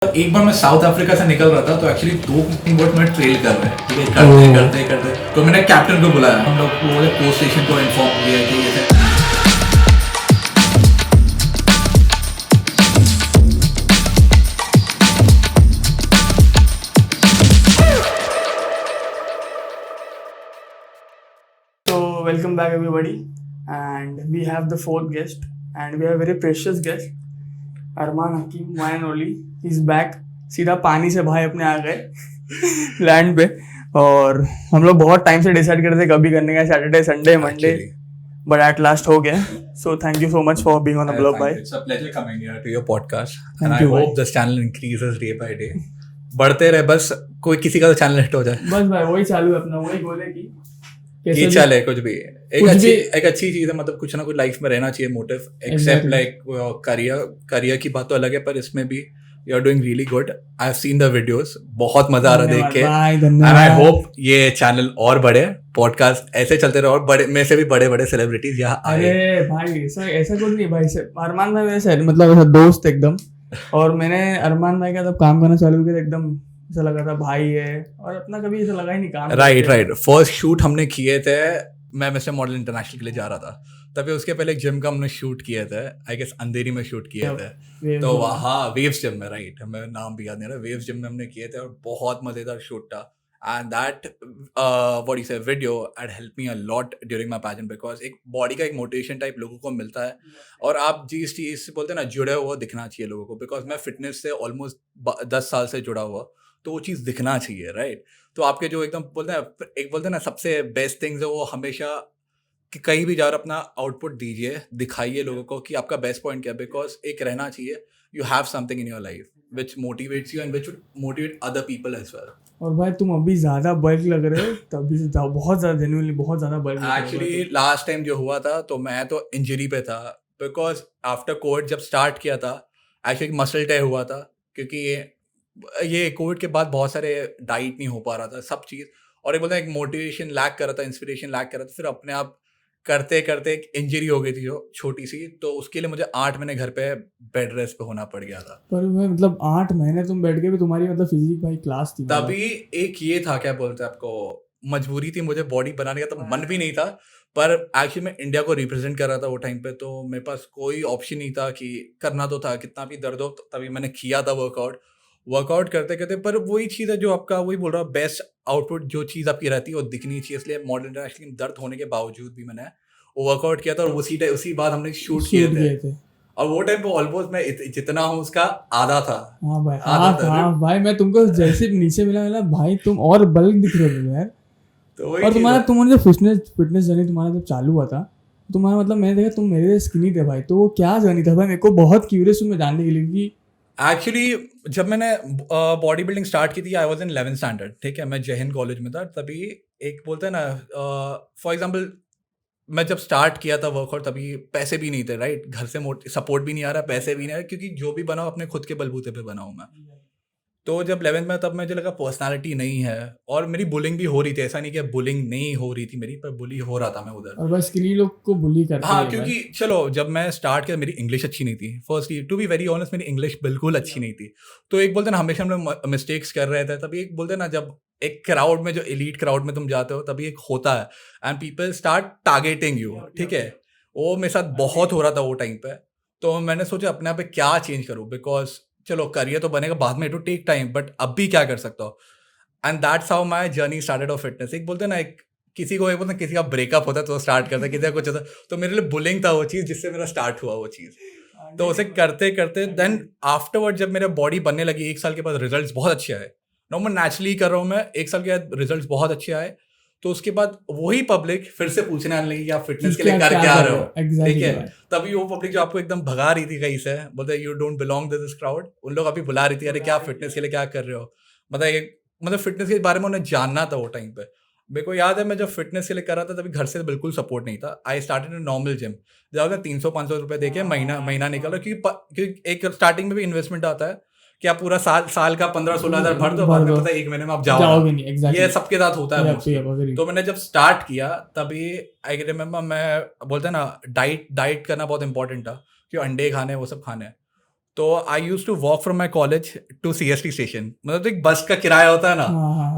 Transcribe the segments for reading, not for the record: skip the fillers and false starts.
एक बार मैं south Africa से निकल रहा था तो एक्चुअली 2 बोट में ट्रेल कर रहे हैं, ठीक है, करते तो मैंने कैप्टन को बुलाया, हम लोग वो पोस्ट स्टेशन को इन्फॉर्म किया कि ये So, welcome back everybody, and we have the fourth guest, and we have a very precious guest, Arman Hakim, one and only. He's back. सीधा पानी से भाई अपने आ गए लैंड पे, और हम लोग बहुत टाइम से डिसाइड करते थे कभी करने का, Saturday Sunday Monday, but at last हो गया. So thank you so much for being on the blog, bhai. It's a pleasure coming here to your podcast, Thank and I you, bhai. hope this channel increases day by day. बढ़ते रहे, बस कोई किसी का तो channel hit हो जाए, बस भाई वही चालू है अपना, वही बोले कि कैसे ये भी- चले कुछ भी कुछ भी- एक अच्छी चीज है, मतलब कुछ ना कुछ लाइफ में रहना चाहिए मोटिव, एक्सेप्ट लाइक करियर की बात तो अलग है, पर इसमें भी you are doing really good. I have seen the videos, बहुत मजा आ रहा है देख के, भाई, एंड धन्यवाद. आई होप ये चैनल और बढ़े, पॉडकास्ट ऐसे चलते रहे और बड़े में से भी बड़े सेलिब्रिटीज यहाँ आए. अरे भाई ऐसा ऐसा कुछ नहीं भाई, से अरमान भाई मेरे से मतलब ऐसा दोस्त एकदम, और मैंने अरमान भाई का जब काम करना चालू किया तो एकदम ऐसा लगा था भाई है, और अपना कभी ऐसा लगा ही नहीं काम राइट. फर्स्ट शूट हमने किए थे, मैं मिस्टर मॉडल इंटरनेशनल के लिए जा रहा था, तभी उसके पहले एक जिम का हमने शूट किए थे, आई गेस अंधेरी में शूट किए थे. तो वहाँ वेव्स जिम में, राइट, हमें नाम भी याद नहीं रहा, वेव्स जिम में हमने किए थे और बहुत मजेदार शूट था. एंड दैट व्हाट यू से video had help me a lot during my pageant, because एक बॉडी का एक मोटिवेशन टाइप लोगों को मिलता है, और आप जिस चीज से बोलते हैं ना जुड़े हुआ दिखना चाहिए लोगों को, बिकॉज मैं फिटनेस से ऑलमोस्ट 10 साल से जुड़ा हुआ, तो वो चीज़ दिखना चाहिए, राइट. तो आपके जो एकदम बोलते हैं, एक बोलते हैं ना सबसे बेस्ट थिंग्स है वो हमेशा कि कहीं भी जाकर अपना आउटपुट दीजिए, दिखाइए लोगों को कि आपका बेस्ट पॉइंट क्या है, बिकॉज एक रहना चाहिए, you have something in your life which motivates you and which would motivate other people as well. और भाई तुम अभी ज्यादा बल्क लग रहे हो, तभी से बहुत ज्यादा जेन्युइनली बहुत ज्यादा बल्क एक्चुअली लास्ट टाइम जो हुआ था तो मैं तो इंजरी पे था, बिकॉज आफ्टर कोविड जब स्टार्ट किया था एक्चुअली मसल टेयर हुआ था, क्योंकि ये कोविड के बाद बहुत सारे डाइट नहीं हो पा रहा था सब चीज़, और एक बोलते हैं एक मोटिवेशन लैक कर रहा था, इंस्पिरेशन लैक कर रहा था, फिर अपने आप करते करते एक इंजरी हो गई थी जो छोटी सी, तो उसके लिए मुझे 8 महीने घर पे बेड रेस्ट पे होना पड़ गया था. पर भाई मतलब 8 महीने तुम बैठ के भी तुम्हारी मतलब फिजिक भाई क्लास थी. तभी एक ये था, क्या बोलते हैं आपको, मजबूरी थी मुझे बॉडी बनाने का, तो मन भी नहीं था, पर एक्चुअली मैं इंडिया को रिप्रेजेंट कर रहा था वो टाइम पे, तो मेरे पास कोई ऑप्शन नहीं था कि करना तो था, कितना भी दर्द हो, तो तभी मैंने किया था वर्कआउट करते करते. पर वही चीज़ है जो आपका, वही बोल रहा हूँ, बेस्ट आउटपुट जो चीज़ आपकी रहती है वो दिखनी चाहिए, इसलिए मॉडल इंटरनेशनल में दर्द होने के बावजूद भी मैंने वो वर्कआउट किया था, और उसी बाद हमने शूट किए थे. और वो टाइम पे ऑलमोस्ट मैं जितना हूँ उसका आधा था. हाँ भाई, हाँ भाई, मैं तुमको जैसे नीचे मिला भाई तुम और बल्क दिख रहे हो यार. तो वही और चीज़ तुम्हारा है. तुम्हारा जो फिटनेस जर्नी तुम्हारा जब चालू हुआ था, तुम्हारा मतलब मैंने देखा तुम मेरे स्किनी थे भाई, तो वो क्या जर्नी था भाई, मेरे को बहुत क्यूरियस हूँ मैं जानने के लिए कि एक्चुअली जब मैंने बॉडी बिल्डिंग स्टार्ट की थी, I was in 11th standard, ठीक है, मैं जय हिंद कॉलेज में था तभी. एक बोलते हैं ना, फॉर एग्जांपल मैं जब स्टार्ट किया था वर्कआउट, तभी पैसे भी नहीं थे, राइट, घर से सपोर्ट भी नहीं आ रहा, पैसे भी नहीं आ रहा, क्योंकि जो भी बनाऊँ अपने खुद के बलबूते पे बनाऊँ मैं. तो जब 11th में, तब मुझे लगा पर्सनालिटी नहीं है, और मेरी बुलिंग भी हो रही थी, ऐसा नहीं कि बुलिंग नहीं हो रही थी मेरी, पर बुली हो रहा था मैं उधर. और बस स्किनी लोग को बुली करते हाँ, हैं क्योंकि चलो जब मैं स्टार्ट किया मेरी इंग्लिश अच्छी नहीं थी, firstly to be very honest मेरी इंग्लिश बिल्कुल अच्छी नहीं थी, तो एक बोलते ना हमेशा हम लोग मिस्टेक्स कर रहे थे, तभी एक बोलते ना जब एक क्राउड में, जो एलीट क्राउड में तुम जाते हो, तभी एक होता है and people start targeting you, ठीक है, वो मेरे साथ बहुत हो रहा था वो टाइम पे. तो मैंने सोचा अपने आप पे क्या चेंज करूँ, बिकॉज चलो करियर तो बनेगा बाद में, it will take time, but अब भी क्या कर सकता हूँ. And that's how my journey started of fitness. एक बोलते ना, एक किसी को, एक बोलते किसी का ब्रेकअप होता है तो स्टार्ट करता है, किसी का कुछ होता है, तो मेरे लिए बुलिंग था वो चीज़ जिससे मेरा स्टार्ट हुआ वो चीज़. तो उसे करते करते देन आफ्टरवर्ड जब मेरा बॉडी बनने लगी, 1 साल के बाद रिजल्ट्स बहुत अच्छे आए. नॉर्मल नेचुरली कर रहा हूँ मैं, 1 साल के बाद रिजल्ट्स बहुत अच्छे आए, तो उसके बाद वही पब्लिक फिर से पूछने आने लगी कि आप फिटनेस के लिए कर क्या रहे हो, ठीक है. तभी वो पब्लिक जो आपको एकदम भगा रही थी कहीं से, बोलते you don't belong to this crowd, उन लोग अभी बुला रही थी, अरे क्या फिटनेस के लिए क्या कर रहे हो, मतलब फिटनेस के बारे में उन्हें जानना था वो टाइम पे. मेरे को याद है मैं जब फिटनेस के लिए कर रहा था तभी घर से बिल्कुल सपोर्ट नहीं था. I started in normal gym, जब 300-500 रुपये देके महीना निकल रहा, क्योंकि एक स्टार्टिंग में भी इन्वेस्टमेंट आता है कि आप पूरा साल का 15-16 हज़ार भर दो, बाद में पता है 1 महीने में आप जाओगे नहीं. ये सबके साथ होता है. तो मैंने जब स्टार्ट किया तभी आई रिमेम्बर, मैं बोलते हैं ना डाइट करना बहुत इंपॉर्टेंट था, कि अंडे खाने वो सब खाने. तो I used to walk from my college to CST station, मतलब तो एक बस का किराया होता है ना,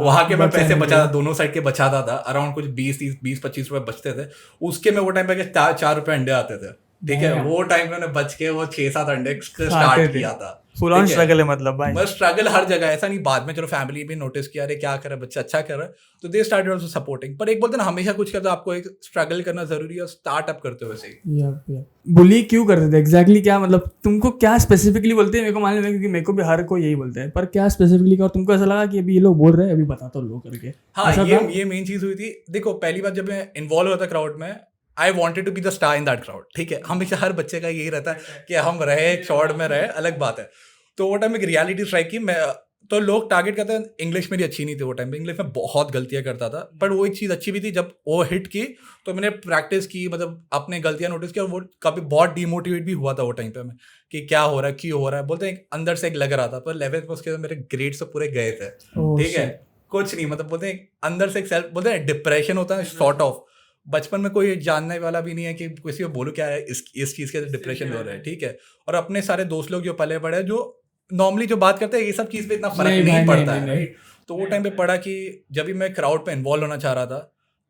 वहां के मैं पैसे बचाता, दोनों साइड के बचाता था, अराउंड कुछ 20-25 रुपए बचते थे। उसके में वो टाइम पे 4 रुपए अंडे आते थे, ठीक है, वो टाइम मैंने बच के वो 6-7 अंडे स्टार्ट किया था। फुल ऑन स्ट्रगल है मतलब भाई, बस स्ट्रगल हर जगह, ऐसा नहीं बाद में चलो फैमिली भी नोटिस किया अरे क्या कर रहा है बच्चा, अच्छा कर रहा है, तो दे स्टार्टेड आल्सो सपोर्टिंग। पर एक बोलते ना हमेशा कुछ करते आपको एक स्ट्रगल करना जरूरी है, स्टार्टअप करते हुए सही। बुली क्यों करते थे एग्जैक्टली क्या मतलब, तुमको क्या स्पेसिफिकली बोलते हैं? मेरे को मालूम है क्योंकि मेरे को भी हर कोई यही बोलते हैं, पर क्या स्पेसिफिकली क्या, और तुमको ऐसा लगा कि अभी ये लोग बोल रहे हैं अभी बता तो लो करके? हाँ, ये मेन चीज हुई थी। देखो पहली बार जब मैं इन्वॉल्व होता क्राउड में, I wanted to be the star in that crowd, ठीक है, हमेशा हर बच्चे का यही रहता है कि हम रहे शॉर्ट में रहे, अलग बात है। तो वो टाइम एक रियलिटी स्ट्राइक की मैं, तो लोग टारगेट करते हैं, इंग्लिश मेरी अच्छी नहीं थी वो टाइम पे, इंग्लिश में बहुत गलतियां करता था, पर वो एक चीज़ अच्छी भी थी, जब वो हिट की तो मैंने प्रैक्टिस की, मतलब अपने गलतियां नोटिस की, और वो कभी बहुत डिमोटिवेट भी हुआ था वो टाइम पे मैं, कि क्या हो रहा है क्यों हो रहा है, बोलते हैं अंदर से एक लग रहा था। पर 11th में उसके मेरे ग्रेड्स तो पूरे गए थे, ठीक है, कुछ नहीं, मतलब बोलते हैं अंदर से एक सेल्फ, बोलते हैं डिप्रेशन होता है सॉर्ट ऑफ। बचपन में कोई जानने वाला भी नहीं है कि किसी को बोलो क्या है इस चीज़ के डिप्रेशन हो रहा है, ठीक है, और अपने सारे दोस्त लोग जो पले पड़े जो नॉर्मली जो बात करते हैं ये सब चीज़ पे इतना फर्क नहीं पड़ता है, राइट। तो वो टाइम पे पड़ा कि जब भी मैं क्राउड पे इन्वॉल्व होना चाह रहा था,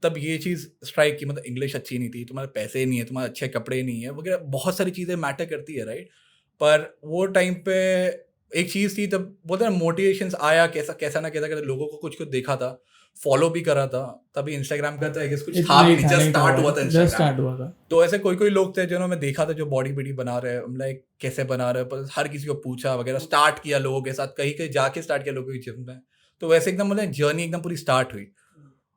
तब ये चीज़ स्ट्राइक की, मतलब इंग्लिश अच्छी नहीं थी, तुम्हारे पैसे नहीं है, तुम्हारे अच्छे कपड़े नहीं है वगैरह, बहुत सारी चीज़ें मैटर करती है, राइट। पर वो टाइम पे एक चीज़ थी, तब बोलते हैं मोटिवेशंस आया, कैसा कैसा ना कैसा करते लोगों को कुछ कुछ देखा था, फॉलो भी करा था, तभी इंस्टाग्राम का था कुछ था भी नहीं, जस्ट स्टार्ट हुआ था इंस्टाग्राम। तो ऐसे कोई कोई लोग थे जिन्होंने मैं देखा था जो बॉडी बॉडी बना रहे हैं, लाइक कैसे बना रहे हैं, पर हर किसी को पूछा वगैरह, स्टार्ट किया लोगों के साथ, कहीं कहीं जाके स्टार्ट किया लोगों की जिम में। तो वैसे एकदम मतलब जर्नी एकदम पूरी स्टार्ट हुई।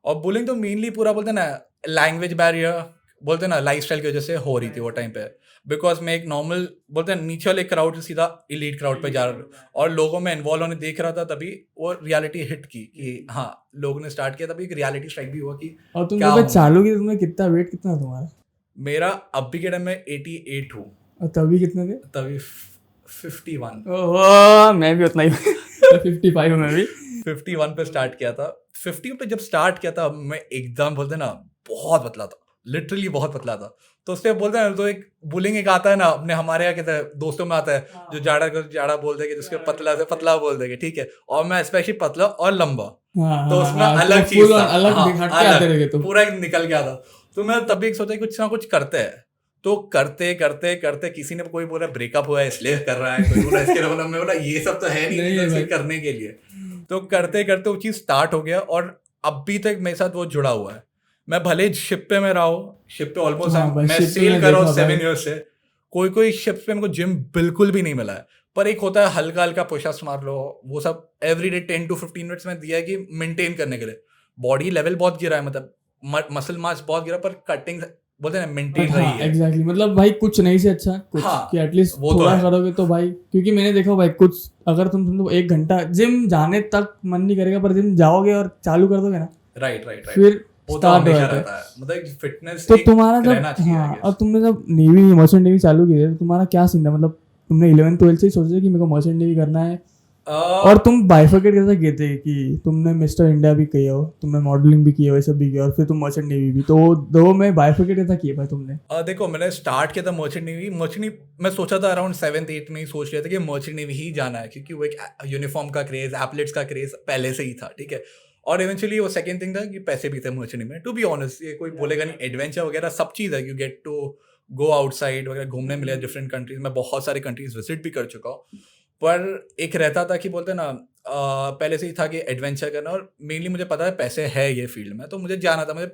और बुलिंग तो मेनली पूरा बोलते ना लैंग्वेज बैरियर, बोलते ना लाइफस्टाइल की वजह से हो रही थी वो टाइम पे, बिकॉज मैं एक नॉर्मल बोलते हैं नीचे वाले क्राउड से सीधा इलीट क्राउड पे जा रहा और लोगों में इन्वॉल्व होने देख रहा था, तभी वो रियलिटी हिट की कि हाँ लोगों ने स्टार्ट किया, तभी एक रियलिटी स्ट्राइक भी हुआ कि और तुम जब चालू की तुमने कितना वेट कितना तुम्हारा? मेरा अभी के टाइम में 88 हूँ, और तभी कितने थे? तभी 51। ओह मैं भी उतना ही 55 में भी 51 पे स्टार्ट किया था। 50 पे जब स्टार्ट किया था मैं एकदम बोलते ना बहुत पतला था, लिटरली बहुत पतला था। तो उससे बोलते हैं तो एक बुलिंग एक आता है ना अपने, हमारे यहाँ कहते हैं दोस्तों में आता है जो जाड़ा बोल देंगे, जिसके पतला से पतला बोल देंगे, ठीक है, और मैं स्पेशली पतला और लंबा, तो उसमें अलग चीज था, पूरा निकल गया था। तो मैं तभी सोचा कुछ ना कुछ करते हैं, तो करते करते करते किसी ने कोई बोला ब्रेकअप हुआ है इसलिए कर रहा है, कोई बोला इसके लिए, मैं बोला ये सब तो है नहीं करने के लिए। तो करते करते वो चीज स्टार्ट हो गया और अभी तक मेरे साथ वो जुड़ा हुआ है। मैं भले शिप पे में रहा हूँ, शिप पे ऑलमोस्ट मैं सेल कर रहा हूँ 7 ईयर्स से, कोई शिप पे मेरे को जिम बिल्कुल भी नहीं मिला है, पर एक होता है हल्का हल्का पुशअप्स मार लो, वो सब एवरीडे 10 to 15 मिनट्स में दिया है कि मेंटेन करने के लिए। बॉडी लेवल बहुत गिरा है, मतलब मसल मास बहुत गिरा, पर कटिंग बोलते हैं मेंटेन रही है। एग्जैक्टली, मतलब भाई कुछ नहीं से अच्छा कुछ कि एटलीस्ट थोड़ा करोगे तो भाई, क्योंकि मैंने देखा भाई कुछ अगर तुम 1 घंटा जिम जाने तक मन नहीं करेगा, पर जिम जाओगे और चालू कर दोगे ना, राइट फिर स्टार्ट हो जाता है, मतलब फिटनेस तो तुम्हारा जब हाँ, और तुमने जब नेवी मर्चेंट नेवी चालू की है, तो तुम्हारा क्या सीन था? मतलब तुमने 11th 12th से ही सोचा कि मेरे को मर्चेंट नेवी करना है, और तुम बाइफरकेट कैसे किए थे कि तुमने मिस्टर इंडिया भी किया हो, तुमने मॉडलिंग भी किया हो, ये सब भी किया, और फिर तुम मर्चेंट नेवी भी, तो दो में बाइफरकेट कैसा किया भाई तुमने? देखो मैंने स्टार्ट किया था मर्चेंट नेवी मैं सोचा था अराउंड 7th 8th में ही सोच लिया था कि मर्चेंट नेवी ही जाना है, क्योंकि वो एक यूनिफॉर्म का क्रेज, एथलेट्स का क्रेज पहले से ही था, ठीक है। और इवेंचुअली वो सेकंड थिंग था कि पैसे भी थे मर्चेंट नेवी में, टू बी ऑनेस्ट, ये कोई बोलेगा नहीं, एडवेंचर वगैरह सब चीज़ है, you get to go outside वगैरह, घूमने मिले डिफरेंट कंट्रीज में, बहुत सारे कंट्रीज विजिट भी कर चुका हूँ। पर एक रहता था कि बोलते ना पहले से ही था कि एडवेंचर करना, और मेनली मुझे पता है पैसे है ये फील्ड में, तो मुझे जाना था, मुझे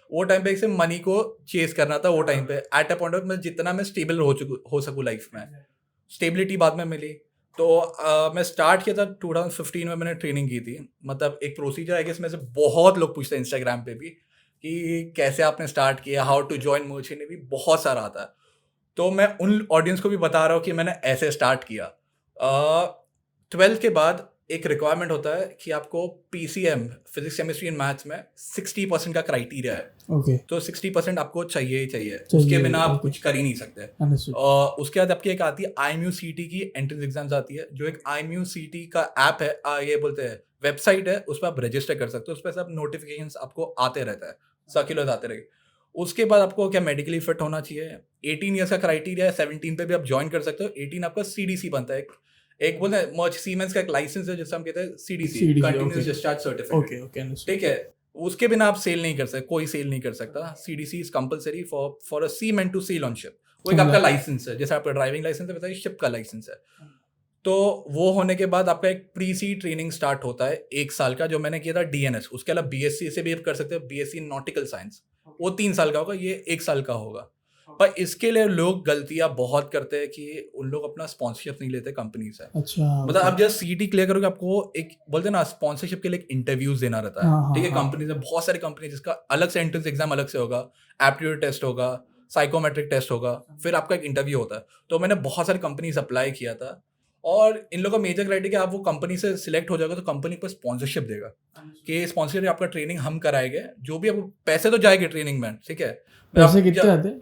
वो टाइम पे एक मनी को चेस करना था वो टाइम पे, एट अ पॉइंट ऑफ मैं जितना मैं स्टेबल हो सकूँ लाइफ में, स्टेबिलिटी बाद में मिली। तो मैं स्टार्ट किया था 2015 में, मैंने ट्रेनिंग की थी, मतलब एक प्रोसीजर है कि इसमें से बहुत लोग पूछते हैं इंस्टाग्राम पे भी कि कैसे आपने स्टार्ट किया, how to join merchant navy, बहुत सारा आता है। तो मैं उन ऑडियंस को भी बता रहा हूँ कि मैंने ऐसे स्टार्ट किया। 12th के बाद एक रिक्वायरमेंट होता है कि आपको PCM physics chemistry and maths में 60% का क्राइटेरिया है, तो 60% आपको चाहिए ही चाहिए, उसके बिना आप कुछ कर ही नहीं सकते। और उसके बाद आपकी एक आती है IMU-CT की एंट्रेंस एग्जाम्स आती है, जो एक IMU-CT का ऐप है, ये बोलते हैं वेबसाइट है, उस पर आप रजिस्टर कर सकते हो, उस पर सब नोटिफिकेशंस आपको आते रहता है, सर्कुलर्स आते रहेंगे। उसके बाद आपको क्या मेडिकली फिट होना चाहिए, 18 ईयर्स का क्राइटेरिया है, 17 पे भी आप ज्वाइन कर सकते हो, 18 आपका CDC बनता है, एक बोलते हैं मर्च सीमेंस का एक लाइसेंस है जिससे हम कहते हैं CDC, continuous discharge certificate, okay ठीक है, उसके बिना आप सेल नहीं कर सकते, कोई सेल नहीं कर सकता, CDC is compulsory for a seaman to sail on ship, वो एक आपका लाइसेंस है, जैसे आपका ड्राइविंग लाइसेंस है, बताइए शिप का लाइसेंस है। तो वो होने के बाद आपका एक प्री सी ट्रेनिंग स्टार्ट होता है 1 साल का, जो मैंने किया था DNS, उसके अलावा BSc से भी आप कर सकते हो, BSc इन नॉटिकल साइंस, वो 3 साल का होगा, ये 1 साल का होगा। पर इसके लिए लोग गलतियां बहुत करते हैं कि उन लोग अपना स्पॉन्सरशिप नहीं लेते कंपनी से। अच्छा, मतलब आप जस्ट CET क्लियर करोगे, आपको एक बोलते हैं ना स्पॉन्सरशिप के लिए एक इंटरव्यूज देना रहता है, ठीक है, कंपनी से, बहुत सारी कंपनी जिसका अलग से एंट्रेंस एग्जाम अलग से होगा, एप्टीट्यूड टेस्ट होगा, साइकोमेट्रिक टेस्ट होगा, फिर आपका एक इंटरव्यू होता है। तो मैंने बहुत सारी कंपनीज अप्लाई किया था, और इन लोगों का मेजर क्राइटेरिया, आप वो कंपनी से सिलेक्ट हो जाएगा तो कंपनी को स्पॉन्सरशिप देगा कि स्पॉन्सरशिप आपका ट्रेनिंग हम कराएंगे, जो भी आपको पैसे तो जाएंगे ट्रेनिंग में, ठीक है। पैसे कितने आते हैं?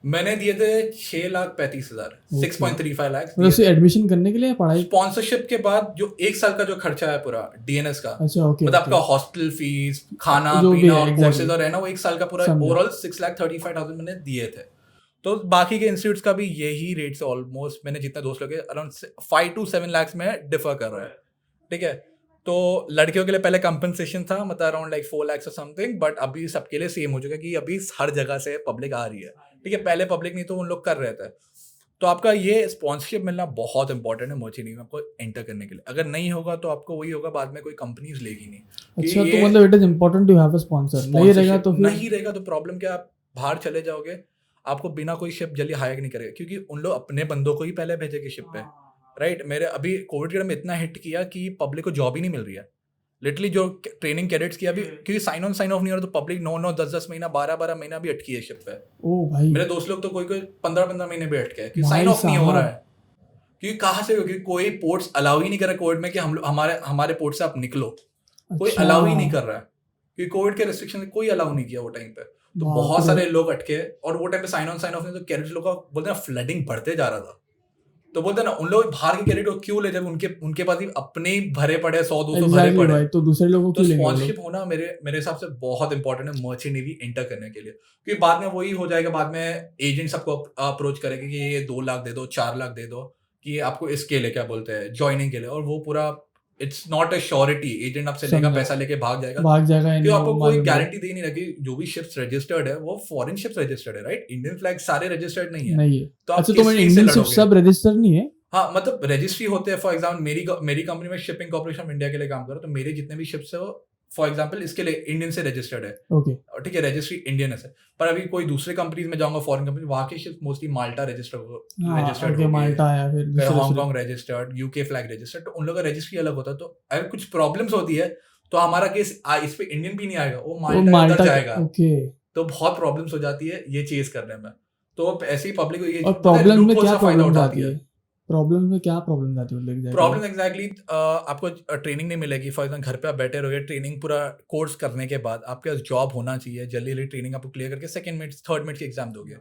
मैंने दिए थे 6,35,000, 6.35 लाख एडमिशन करने के लिए, पढ़ाई, स्पॉन्सरशिप के बाद जो 1 साल का जो खर्चा है पूरा DNS का, अच्छा, ओके, मतलब आपका हॉस्टल फीस, खाना पीना और कोर्सेज और रहना, वो 1 साल का पूरा ओवरऑल 6,35,000 मैंने दिए थे। तो बाकी के इंस्टीट्यूट्स का भी यही रेट्स ऑलमोस्ट, मैंने जितने दोस्त लोग अराउंड 5 to 7 लाख में डिफर कर रहा है, ठीक है। तो लड़कियों के लिए पहले कंपनसेशन था, मतलब around like 4 lakh something, but अभी सबके लिए सेम हो चुका है कि अभी हर जगह से पब्लिक आ रही है, ठीक है। पहले पब्लिक नहीं तो उन लोग कर रहे थे। तो आपका ये स्पॉन्सरशिप मिलना बहुत इंपॉर्टेंट है मर्चेंट नेवी में आपको एंटर करने के लिए। अगर नहीं होगा तो आपको वही होगा, बाद में कोई कंपनीज लेगी नहीं। अच्छा, तो मतलब it is important to have a sponsor, नहीं रहेगा तो फिर नहीं रहेगा तो प्रॉब्लम क्या, आप बाहर चले जाओगे, आपको बिना कोई शिप जल्दी हायर नहीं करेगा, क्योंकि उन लोग अपने बंदों को ही पहले भेजेंगे शिप पे, राइट। मेरे अभी कोविड के टाइम में इतना हिट किया कि पब्लिक को जॉब ही नहीं मिल रही है, लिटरली जो ट्रेनिंग कैडेट्स की अभी, क्योंकि साइन ऑन साइन ऑफ नहीं हो रहा, तो पब्लिक 9 10 महीना 12 महीना भी अटकी है शिप पे। ओ भाई, मेरे दोस्त लोग तो कोई 15 महीने भी अटके, क्योंकि साइन ऑफ नहीं हो रहा है, क्योंकि कहाँ से, क्योंकि कोई पोर्ट्स अलाउ ही नहीं कर रहा कोविड में कि हम हमारे पोर्ट से आप निकलो, कोई अलाउ ही नहीं कर रहा है, क्योंकि कोविड के रिस्ट्रिक्शन कोई अलाउ नहीं किया वो टाइम पे। तो बहुत सारे लोग अटके, और वो टाइम पे साइन ऑन साइन ऑफ नहीं, तो कैडेट्स लोग का बोलते हैं फ्लडिंग बढ़ते जा रहा था। तो बोलते हैं ना, उन लोग बाहर के कैडेट को क्यों ले, जब उनके पास ही अपने ही भरे पड़े 100-200 भरे पड़े, तो दूसरे लोगों को तो स्पॉन्सरशिप होना मेरे हिसाब से बहुत इंपॉर्टेंट है मर्चेंट नेवी एंटर करने के लिए, क्योंकि बाद में वही हो जाएगा, बाद में एजेंट सबको अप्रोच करेंगे कि ये 2 लाख दे दो, 4 लाख दे दो, कि आपको इसके लिए क्या बोलते हैं ज्वाइनिंग के लिए, और वो पूरा it's not a surety, agent आपसे लेगा पैसा लेके भाग जाएगा, क्योंकि आपको कोई गारंटी दे नहीं रखी। जो भी शिप्स रजिस्टर्ड है वो फॉरेन शिप्स रजिस्टर्ड है, राइट, इंडियन फ्लैग सारे रजिस्टर्ड नहीं है। तो अच्छा, तो इंडियन शिप सब रजिस्टर्ड नहीं है? हाँ, मतलब रजिस्ट्री होते हैं। फॉर एग्जांपल मेरी कंपनी में शिपिंग कॉर्पोरेशन ऑफ इंडिया के लिए काम कर रहा हूँ, तो मेरे जितने भी शिप्स है वो फॉर एग्जांपल इसके लिए इंडियन से रजिस्टर्ड है, ओके, ठीक है, रजिस्ट्री इंडियन है। पर अभी कोई दूसरे कंपनीज में जाऊंगा फॉरेन कंपनी, वहाँ के शिप्स मोस्टली माल्टा रजिस्टर्ड, माल्टा या फिर Hong Kong registered, UK flag registered, तो उन लोगों का रजिस्ट्री अलग होता है। तो अगर कुछ प्रॉब्लम्स होती है तो हमारा केस इस पे इंडियन भी नहीं आएगा, वो माल्टा जाएगा, तो बहुत प्रॉब्लम्स हो जाती है ये चेज करने में। तो ऐसे ही पब्लिक को ये प्रॉब्लम में क्या प्रॉब्लम आती है, प्रॉब्लम आती है प्रॉब्लम एग्जैक्टली आपको ट्रेनिंग नहीं मिलेगी। फॉर एग्जाम्पल घर पे आप बैठे रहोगे, ट्रेनिंग पूरा कोर्स करने के बाद आपके पास जॉब होना चाहिए, जल्दी जल्दी ट्रेनिंग आपको क्लियर करके सेकंड मिनट थर्ड मिनट की एग्जाम दोगे,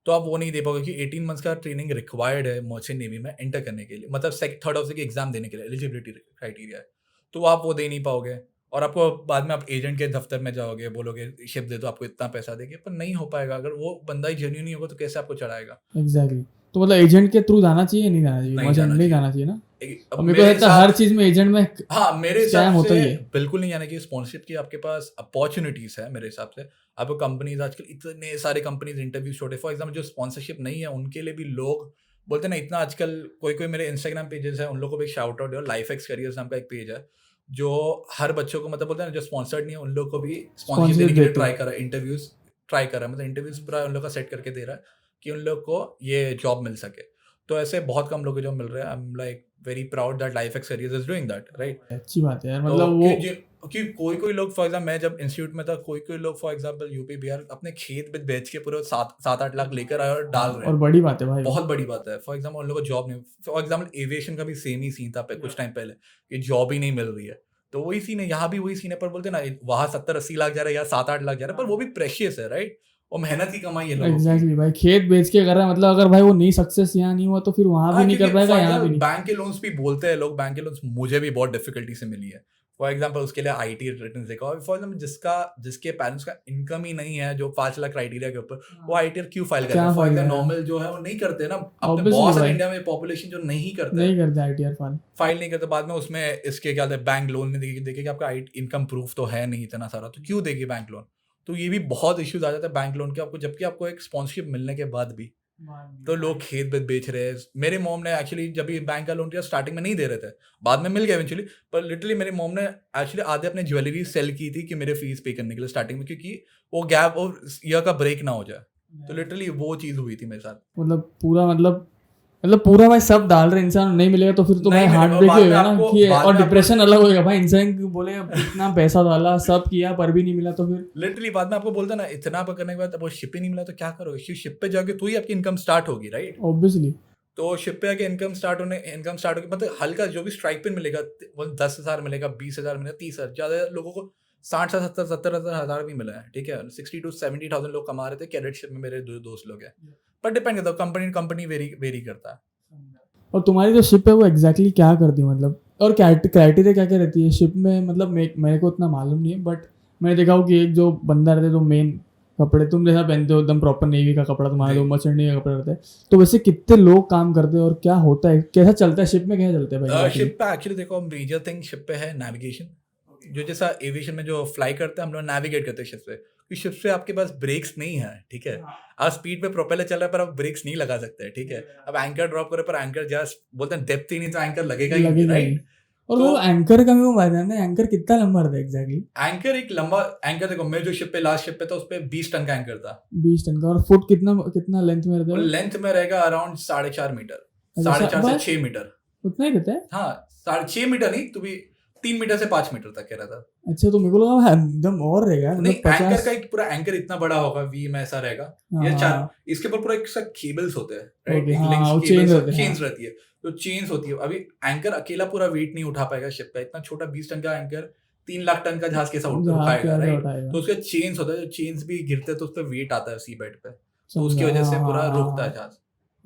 तो आप वो नहीं दे पाओगे, कि 18 मंथ्स का ट्रेनिंग रिक्वायर्ड है मर्चेंट नेवी में एंटर करने के लिए, मतलब थर्ड ऑफ की एग्जाम देने के लिए एलिजिबिलिटी क्राइटेरिया है, तो आप वो दे नहीं पाओगे। और आपको बाद में आप एजेंट के दफ्तर में जाओगे, बोलोगे शिप दे दो, आपको इतना पैसा देंगे, पर नहीं हो पाएगा। अगर वो बंदा ही जेन्युइन नहीं होगा तो कैसे आपको चढ़ाएगा? एग्जैक्टली। तो मतलब एजेंट के थ्रू जाना चाहिए, नहीं जाना चाहिए? नहीं जाना चाहिए ना, मेरे को लगता है हर चीज में एजेंट में, हाँ, मेरे हिसाब से बिल्कुल नहीं जाना चाहिए। स्पॉन्सरशिप की आपके पास अपॉर्चुनिटीज है मेरे हिसाब से। आपको कंपनीज आजकल इतने सारे कंपनीज इंटरव्यू छोड़े, फॉर एग्जाम्पल जो स्पॉन्सरशिप नहीं है उनके लिए भी लोग बोलते हैं ना, इतना आजकल कोई मेरे इंस्टाग्राम पेजेस है, उन लोगों को भी शाउट आउट है। लाइफ एक्स करियर्स नाम का एक पेज है जो हर बच्चों को, मतलब बोलते हैं ना, जो स्पॉन्सर्ड नहीं है उन लोग को भी स्पॉन्सरशिप देने के लिए ट्राई कर रहा है, इंटरव्यूज ट्राई कर रहा है, मतलब इंटरव्यूज पूरा उन लोग का सेट करके दे रहा है कि उन लोग को ये जॉब मिल सके। तो ऐसे बहुत कम लोग जो मिल रहे हैं। I am like very proud that life x careers is doing that, right. अच्छी बात है यार, मतलब वो कि कोई लोग, फॉर एग्जाम्पल मैं जब इंस्टीट्यूट में था, कोई लोग फॉर एग्जाम्पल यूपी बिहार अपने खेत में बेच के पूरे 7-8 लाख लेकर आए और डाल रहे हैं, और बड़ी बात है भाई, बहुत बड़ी बात है। फॉर एग्जाम्पल उन लोगों को जॉब नहीं, फॉर एग्जाम्पल एविएशन का भी सेम ही सीन था कुछ टाइम पहले, कि जॉब ही नहीं मिल रही है। तो वही सीन है, यहाँ भी वही सीन है, पर बोलते ना वहाँ 70-80 लाख जा रहा है, यहाँ 7-8 लाख जा रहा है, पर वो भी प्रेशियस है, राइट, और मेहनत की कमाई है। एग्जैक्टली भाई, खेत बेच के कर रहा है, मतलब अगर भाई वो नहीं सक्सेस यहाँ नहीं हुआ तो फिर वहाँ भी नहीं कर पाएगा, यहाँ भी नहीं। बैंक के लोन्स भी बोलते हैं लोग, बैंक के लोन्स मुझे भी बहुत डिफिकल्टी से मिली है। फॉर एग्जाम्पल उसके लिए IT रिटर्न देखा, और फॉर एग्जाम्पल जिसके पेरेंट्स का इनकम ही नहीं है जो 5 लाख क्राइटेरिया के ऊपर, वो ITR क्यों फाइल क्या करेगा? फॉर फाइल एग्जाम्पल करेगा? नॉर्मल जो है वो नहीं करते ना, अपने Obviously बहुत सारे भाई। इंडिया में पॉपुलेशन जो नहीं करते नहीं करते ITR फाइल नहीं करते, बाद में उसमें इसके क्या बैंक लोन में देखे कि आपका इनकम प्रूफ तो है नहीं इतना सारा, तो क्यों देगी बैंक लोन? तो ये भी बहुत इश्यूज आ जाते हैं बैंक लोन के आपको, जबकि आपको एक स्पॉन्सरशिप मिलने के बाद भी तो लोग खेत बेच रहे हैं। मेरे मॉम ने एक्चुअली जब ये बैंक का लोन किया स्टार्टिंग में नहीं दे रहे थे, बाद में मिल गया इवेंचुअली, पर लिटरली मेरी मॉम ने एक्चुअली आधे अपने ज्वेलरी सेल की थी कि मेरे फीस पे करने के लिए स्टार्टिंग में, क्योंकि वो गैप और ईयर का ब्रेक ना हो जाए। तो लिटरली वो चीज़ हुई थी मेरे साथ। मतलब पूरा भाई सब डाल रहे इंसान, नहीं मिलेगा तो फिर तो भाई नहीं हार्ट मिलेगा, ब्रेक ही बाद में होगा ना आपको- कि, बाद और में आपको- डिप्रेशन अलग होएगा भाई। इंसान बोलेगा इतना पैसा डाला सब किया पर भी नहीं मिला तो फिर लिटरली बाद में आपको बोलता ना, इतना पर करने के बाद वो शिप ही नहीं मिला तो क्या करोगे? शिप पे जाके तो ही आपकी इनकम स्टार्ट होगी, राइट? ऑब्वियसली तो शिप पे आके इनकम स्टार्ट होगी, मतलब हल्का जो भी स्ट्राइक पे मिलेगा, वो 10,000 मिलेगा, 20,000 मिलेगा, 30,000, ज़्यादा लोगों को 60 से 70,000 भी मिला है, ठीक है। 60 to 70,000 लोग कमा रहे थे कैडेट शिप में, मेरे दो दोस्त लोग हैं। पर डिपेंड करता है, कंपनी वेरी करता है। और तुम्हारी जो शिप है वो एग्जैक्टली क्या करती है मतलब, और क्राइटेरिया क्या क्या रहती है शिप में? मतलब मेरे को उतना मालूम नहीं है, बट मैंने देखा हो कि एक जो बंदा रहता है जो मेन कपड़े तुम जैसा पहनते हो एकदम प्रॉपर नेवी का कपड़ा, तुम्हारा जी। जो मर्चेंट नेवी का कपड़ा रहता है, तो वैसे कितने लोग काम करते हैं और क्या होता है, कैसा चलता है शिप में, कैसा चलता है भाई? शिप पे एक्चुअली देखो, मेजर थिंग शिप पे है नेविगेशन। जो जैसा एविएशन में जो फ्लाई करते हैं, हम लोग नेविगेट करते हैं शिप से, क्योंकि शिप से आपके पास ब्रेक्स नहीं है, ठीक है। आप स्पीड पे प्रोपेलर चल रहा है पर आप ब्रेक्स नहीं लगा सकते, ठीक है। अब एंकर ड्रॉप करे पर एंकर जस्ट बोलते हैं डेप्थ ही नहीं, तो एंकर लगेगा ही नहीं, लगेगा ही। राइट? और तो- वो एंकर का मेरे को पता है, एंकर कितना लंबा रहता है एग्जैक्टली? एंकर एक लंबा एंकर, देखो मैं जो शिप पे लास्ट शिप पे था उस पे 20 टन का एंकर था। 20 टन का। और फुट कितना लेंथ में रहता और है? लेंथ में रहेगा अराउंड 4.5 मीटर, अच्छा, 4.5 से बस? 6 मीटर। उतना ही रहता है? हाँ, 6.5 मीटर नहीं तो भी 3 मीटर से 5 मीटर तक कह रहा था। अच्छा, तो मेरे को लगा एकदम और रहेगा, नहीं, मतलब एंकर 50। का एक पूरा एंकर इतना बड़ा होगा, वी में ऐसा रहेगा। ये हाँ, चार, इसके ऊपर पूरा एक सा केबल्स होते हैं, राइट? ओके, एक हाँ, लिंक्स वो chains होते हैं, चेन्स हाँ। रहती है, तो चेन्स होती है। अभी एंकर अकेला पूरा वेट नहीं उठा पाएगा शिप का, इतना छोटा 20 टन का एंकर 3 लाख टन का जहाज कैसा जहाज उठाएगा, कैसे राइट? उठाएगा? तो उसके चेन्स होता है, जो चेन्स भी गिरते हैं तो उस पर वेट आता है सी बेड पे, तो उसकी समझा, वजह से हाँ, पूरा हाँ, रुकता है हाँ। जहाज।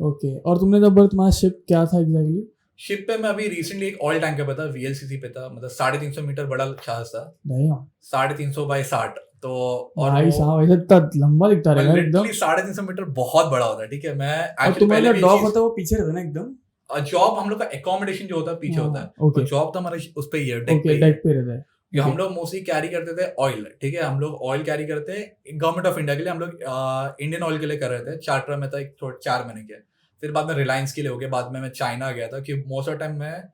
ओके, और तुमने जब तुम्हारा शिप क्या था एग्जैक्टली? शिप पे मैं अभी रिसेंटली एक ऑयल टैंकर पे था, VLCC पे था, मतलब 350 मीटर बड़ा जहाज था, नहीं 350 बाई 60। तो और भाई वो साहब, ऐसा इतना लंबा दिखता रहेगा एकदम। लिटरली 350 मीटर बहुत बड़ा होता है, ठीक है। मैं और एक्चुअली तुम्हारा पहले जो भी डॉग होता है वो पीछे रहता है ना एकदम? जॉब, हम लोग का एकोमोडेशन जो होता है पीछे होता है, ओके और जॉब तो हमारा उस पे ही है, डेक पे ओके, ही डेक है। पे रहता है। कि हम ओके। लोग मोस्टली कैरी करते थे ऑयल, ठीक है। हम लोग ऑयल कैरी करते हैं गवर्नमेंट ऑफ इंडिया के लिए, हम लोग इंडियन ऑयल के लिए कर रहे थे। चार्टर में था एक 4 महीने के, फिर बाद में रिलायंस के लिए हो गया, बाद में मैं चाइना गया था। कि मोस्ट ऑफ टाइम मैं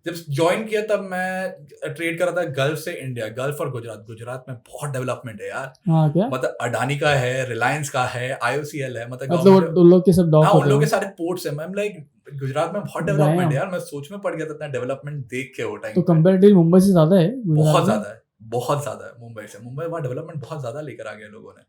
जब ज्वाइन किया तब मैं ट्रेड कर रहा था गल्फ से इंडिया, गल्फ और गुजरात में बहुत डेवलपमेंट है यार। हाँ क्या? मतलब अडानी का है, रिलायंस का है, IOCL है, मतलब मतलब government- उन लोग के सब डॉग हाँ, उन होते लोग के हैं? सारे पोर्ट्स है। मैम लाइक गुजरात में बहुत डेवलपमेंट Damn. है यार, मैं सोच में पड़ गया था इतना डेवलपमेंट देख के वो टाइम तो कंपेरेटिव मुंबई से ज्यादा है गुजरात बहुत में? ज्यादा है, बहुत ज्यादा है मुंबई से। मुंबई वहाँ डेवलपमेंट बहुत ज्यादा लेकर आ गए लोगों ने,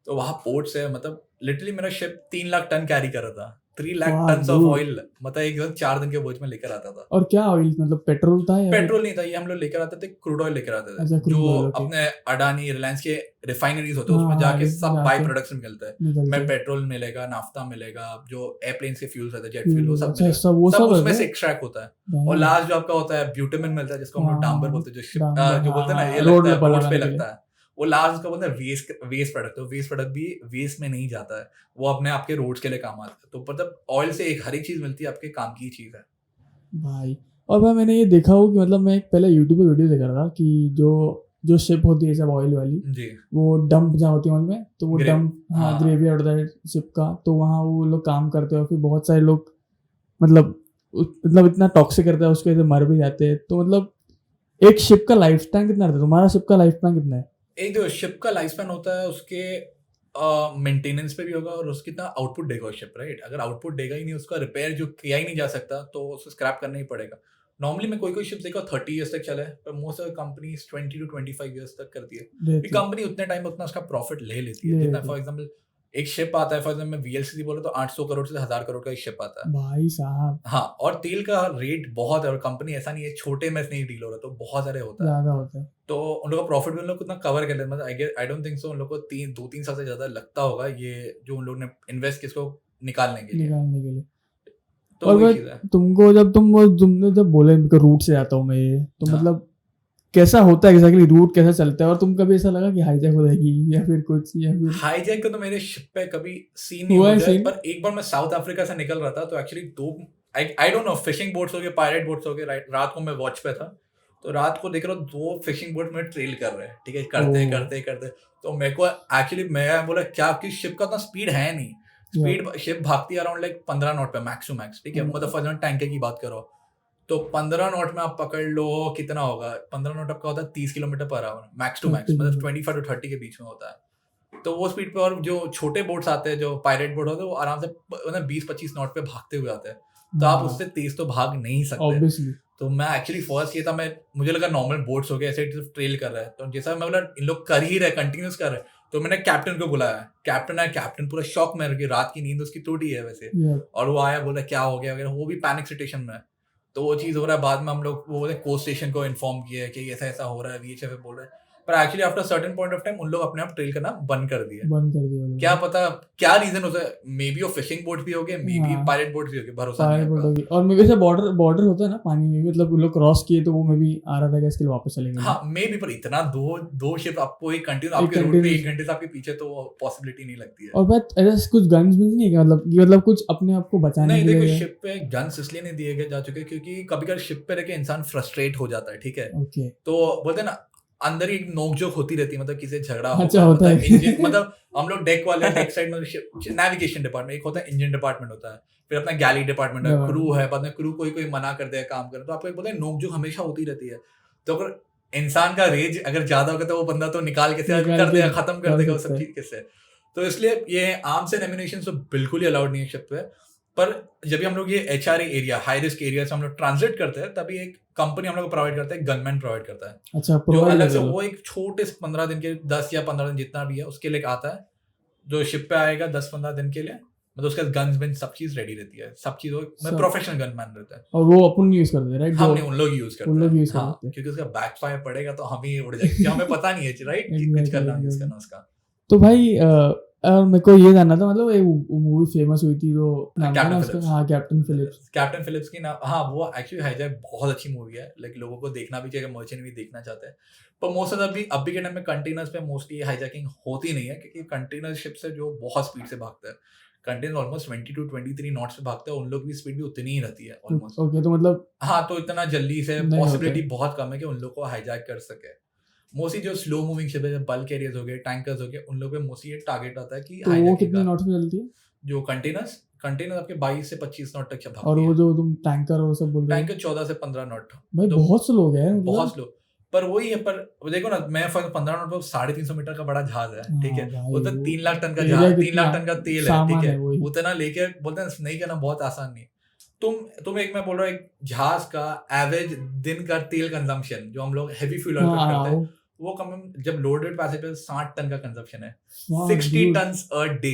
तो वहाँ पोर्ट्स है। मतलब लिटरली मेरा शिप 3 लाख टन कैरी कर रहा था, 3 lakh Wow, ton of dude. Oil, मतलब एक 4 दिन के बोझ में लेकर आता था। और क्या ऑयल, मतलब पेट्रोल था या फिर- पेट्रोल नहीं था, ये हम लोग लेकर आते थे, क्रूड ऑयल लेकर आते अच्छा, थे, crude जो oil, okay. अपने अडानी रिलायंस के रिफाइनरीज होते हैं हाँ, उसमें हाँ, जाके सब बाय जाके प्रोडक्ट्स निकलता है। निकलते में हैं। पेट्रोल मिलेगा, नाफ्ता मिलेगा, जो एयरप्लेन के फ्यूल्स रहते हैं, जेट फ्यूल, वो सब अच्छा, मिलेगा, सब वो सब सब उसमें रहता से है? एक्सट्रैक्ट होता है। Damn. और लास्ट जो आपका होता है ब्यूटेमिन मिलता है, जिसको हम लोग हाँ, डांबर बोलते हैं, जो डांबर, जो बोलते हैं ना, हाँ, ये रोड लगता है, पे रोड्स पे लगाने के लिए। लगता है, वो लास्ट का बोलते हैं वेस्ट प्रोडक्ट। तो वेस्ट प्रोडक्ट भी वेस्ट में नहीं जाता है, वो अपने आपके रोड्स के लिए काम आता है। तो मतलब ऑयल से एक हर एक चीज मिलती है, आपके काम की चीज है भाई। और भाई मैंने ये देखा हो कि मतलब मैं एक पहले यूट्यूब पे वीडियो देख रहा था कि जो शिप होती है सब ऑयल वाली, जी। वो डंप जहाँ होती है ऑयल में, तो वो Grave- डंप, हाँ, हाँ। ग्रेवयार्ड होता है शिप का, तो वहाँ वो लोग काम करते हैं और फिर बहुत सारे लोग मतलब इतना टॉक्सिक करता है उसके वजह से मर भी जाते हैं। तो मतलब एक शिप का लाइफ स्पैन कितना रहता है? तुम्हारा शिप का लाइफ स्पैन कितना है? एक जो शिप का लाइफ स्पैन होता है उसके मेंटेनेंस पे भी होगा, और उसकी कितना आउटपुट देगा शिप, राइट? अगर आउटपुट देगा ही नहीं, उसका रिपेयर जो किया ही नहीं जा सकता, तो उसको स्क्रैप करना ही पड़ेगा। नॉर्मली मैं कोई शिप देखा 30 ईयर्स तक चला है, पर most of companies 20 to 25 years तक करती है। रहती है। कंपनी उतने टाइम उतना उसका प्रॉफिट ले लेती है ले जितना। लेती फॉर एग्जांपल एक शिप आता है, फॉर एग्जांपल मैं VLCC बोला तो 800 करोड़ से 1000 करोड़ का एक शिप आता है। भाई साहब, हाँ, और तेल का रेट बहुत है, और कंपनी ऐसा नहीं है छोटे में नहीं डील हो रहा, तो बहुत सारे होता है। ज्यादा होता है। तो उन लोग का प्रॉफिट भी उन लोग कितना कवर कर लेते हैं। मतलब आई डोंट थिंक सो उन लोग को 2-3 साल से ज्यादा लगता होगा ये जो उन लोग ने इन्वेस्ट किसको निकालने के लिए। निकालने के लिए। तो और वही भाई चीज है। तुमने जब बोले रूट से आता हूँ मैं ये, तो हाँ। मतलब कैसा होता है एग्जैक्टली, रूट कैसा चलता है, और तुम कभी ऐसा लगा कि हाईजैक हो जाएगी या फिर कुछ, या फिर हाईजैक का तो मेरे शिप पे कभी सीन नहीं हुआ हुआ है है, सीन? पर एक बार मैं साउथ अफ्रीका से निकल रहा था तो एक्चुअली दो I don't know fishing boats हो गए, पायरेट बोट्स हो गए, रात को मैं वॉच पे था तो रात को देख रहा हूँ दो फिशिंग बोट में ट्रेल कर रहे हैं, ठीक है, करते ओह। करते करते तो मेरे को एक्चुअली मैं बोला क्या कि शिप का उतना स्पीड है नहीं, स्पीड शिप भागती है अराउंड लाइक 15 नॉट पे मैक्स टू मैक्स, ठीक है, मतलब फॉर एग्जाम्पल टैंकर की बात करो तो 15 नॉट में आप पकड़ लो कितना होगा, 15 नॉट आपका होता है 30 kilometre per hour max to max, मतलब 25 to 30 के बीच में होता है। तो वो स्पीड पे, और जो छोटे बोट्स आते हैं जो पायरेट बोट होते हैं वो आराम से मतलब 20-25 नॉट पे भागते हुए आते हैं, तो आप उससे तेज तो भाग नहीं सकते। ऑब्वियसली। तो मैं एक्चुअली फर्स्ट ये था, मैं मुझे लगा नॉर्मल बोट्स हो गए ऐसे ट्रेल कर रहा है, तो जैसा मैं बोला इन लोग कर ही रहे, कंटिन्यूस कर रहे, तो मैंने कैप्टन को बुलाया, कैप्टन है, कैप्टन पूरा शॉक में रह, रात की नींद उसकी टूटी है वैसे, और वो आया बोला क्या हो गया वगैरह, वो भी पैनिक सिचुएशन में है। तो वो चीज़ हो रहा है, बाद में हम लोग वो कोस्ट स्टेशन को इन्फॉर्म किया है कि ऐसा ऐसा हो रहा है, VHF बोल रहे हैं, पर actually after certain point of time उन लोग अपने आप ट्रेल करना बंद कर दिया। क्या पता क्या रीजन होता है, मे बी वो फिशिंग बोट भी हो गए, मे बी पायरेट बोट भी हो गए, भरोसा नहीं है आपका। और मे बी बॉर्डर होता है ना पानी में, मतलब लोग क्रॉस किए तो वो मे बी आ रहा था इसके लिए वापस चलेंगे। हाँ मे बी, पर इतना दो शिप आपको एक कंटिन्यू आपके रोड पे 1 घंटे से आपके पीछे, तो पॉसिबिलिटी नहीं लगती है। और बात ऐसा कुछ गन्स भी नहीं है क्या, मतलब कुछ अपने आप को बचाने नहीं के लिए? देखो शिप पे गन्स इसलिए नहीं दिए गए जा चुके क्योंकि कभी कभी शिप पे रह के इंसान फ्रस्ट्रेट हो जाता है, ठीक है, ओके। तो बोलते हैं ना अंदर ही एक नोकझोंक होती रहती है, मतलब किसी से झगड़ा अच्छा, होगा, होता मतलब है। इंजन मतलब हम लोग डेक वाले डेक साइड में नेविगेशन डिपार्टमेंट, एक होता है इंजन डिपार्टमेंट होता है, फिर अपना गैली डिपार्टमेंट है, क्रू है, बाद में क्रू कोई मना कर दे काम करे, तो आपको एक बोलते हैं नोकझोंक हमेशा होती रहती है। तो अगर इंसान का रेज अगर ज्यादा होगा तो वो बंदा तो निकाल के कर देगा, खत्म कर देगा वो सब चीज कैसे। तो इसलिए ये आर्म्स एंड एम्यूनिशन तो बिल्कुल ही अलाउड नहीं है शिप पे। पर जब भी हम लोग ये HRA area, high risk area से हम लोग ट्रांजिट करते हैं, तभी एक कंपनी हम लोग को प्रोवाइड करता है, गनमैन प्रोवाइड करता है। अच्छा, जो अलग से वो एक छोटे से 15 दिन के 10 या 15 दिन जितना भी है उसके लिए आता है, जो शिप पे आएगा 10-15 दिन के लिए, मतलब उसके गन्स बिन सब चीज रेडी रहती है, सब चीज में प्रोफेशनल गनमैन रहता है। और वो अपन यूज करते हैं राइट? हम नहीं, उन लोग यूज करते हैं, हाँ, क्योंकि उसका बैकफायर पड़ेगा तो हम ही उड़ जाएंगे, हमें पता नहीं है राइट कुछ करना यूज करना उसका। तो भाई मेरे को ये जानना था, मतलब एक मूवी फेमस हुई थी तो नाम था ना उसका, हाँ कैप्टन फिलिप्स। कैप्टन फिलिप्स की ना, हाँ वो एक्चुअली हाईजैक बहुत अच्छी मूवी है, लाइक लोगों को देखना भी चाहिए, मर्चेंट भी देखना चाहते हैं, पर मोस्ट ऑफ अभी के टाइम में कंटेनर्स पे मोस्टली हाईजैकिंग होती नहीं है, क्योंकि कंटेनर शिप से जो बहुत स्पीड से भागता है, कंटेनर ऑलमोस्ट 20 to 23 नॉट्स पे भागता है, उन लोग की स्पीड भी उतनी ही रहती है ऑलमोस्ट। ओके, तो मतलब हाँ, तो इतना जल्दी से पॉसिबिलिटी बहुत कम है कि उन लोग को हाईजैक कर सके। मोस्टली जो स्लो मूविंग शिप है, बल्क कैरियर्स हो गए, टैंकर्स हो गए, उन लोगों पे मोस्टली ये टारगेट आता है कि तो वो कितने नॉट पे चलती है? जो कंटेनर्स आपके 22 से 25 नॉट तक भागती है। और वो जो तुम टैंकर और सब बोल रहे हो, टैंकर 14 से 15 नॉट। भाई बहुत स्लो हो गया है, बहुत स्लो। पर वही है, पर देखो ना, मैं 15 नॉट पर 350 मीटर का बड़ा जहाज है, ठीक है, वो तो 3 लाख टन का जहाज, 3 लाख टन का तेल है, ठीक है, उतना लेके बोलते हैं नहीं करना बहुत आसान नहीं। तुम एक मैं बोल रहा हूँ, एक जहाज का एवरेज दिन का तेल कंजम्पशन जो हम लोग हैवी फ्यूल ऑयल पे करते हैं, वो कम जब लोडेड पैसेंजर 60 टन का कंजम्पशन है, 60 टन अ डे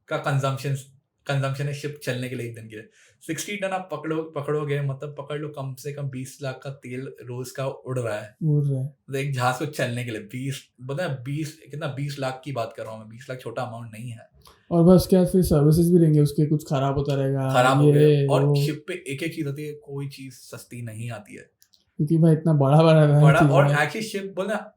का कंजम्पशन है शिप चलने के लिए एक दिन के लिए। 60 टन आप पकड़ोगे, मतलब पकड़ लो कम से कम 20 लाख का तेल रोज का उड़ रहा है तो एक जहाज को चलने के लिए 20 लाख की बात कर रहा हूँ मैं, 20 लाख छोटा अमाउंट नहीं है। और बस क्या फिर सर्विसेज भी रहेंगे उसके, कुछ खराब होता रहेगा, खराब हो गए, और शिप पे एक चीज होती है, कोई चीज सस्ती नहीं आती है, क्योंकि भाई इतना बड़ा और एक्चुअली शिप बोलना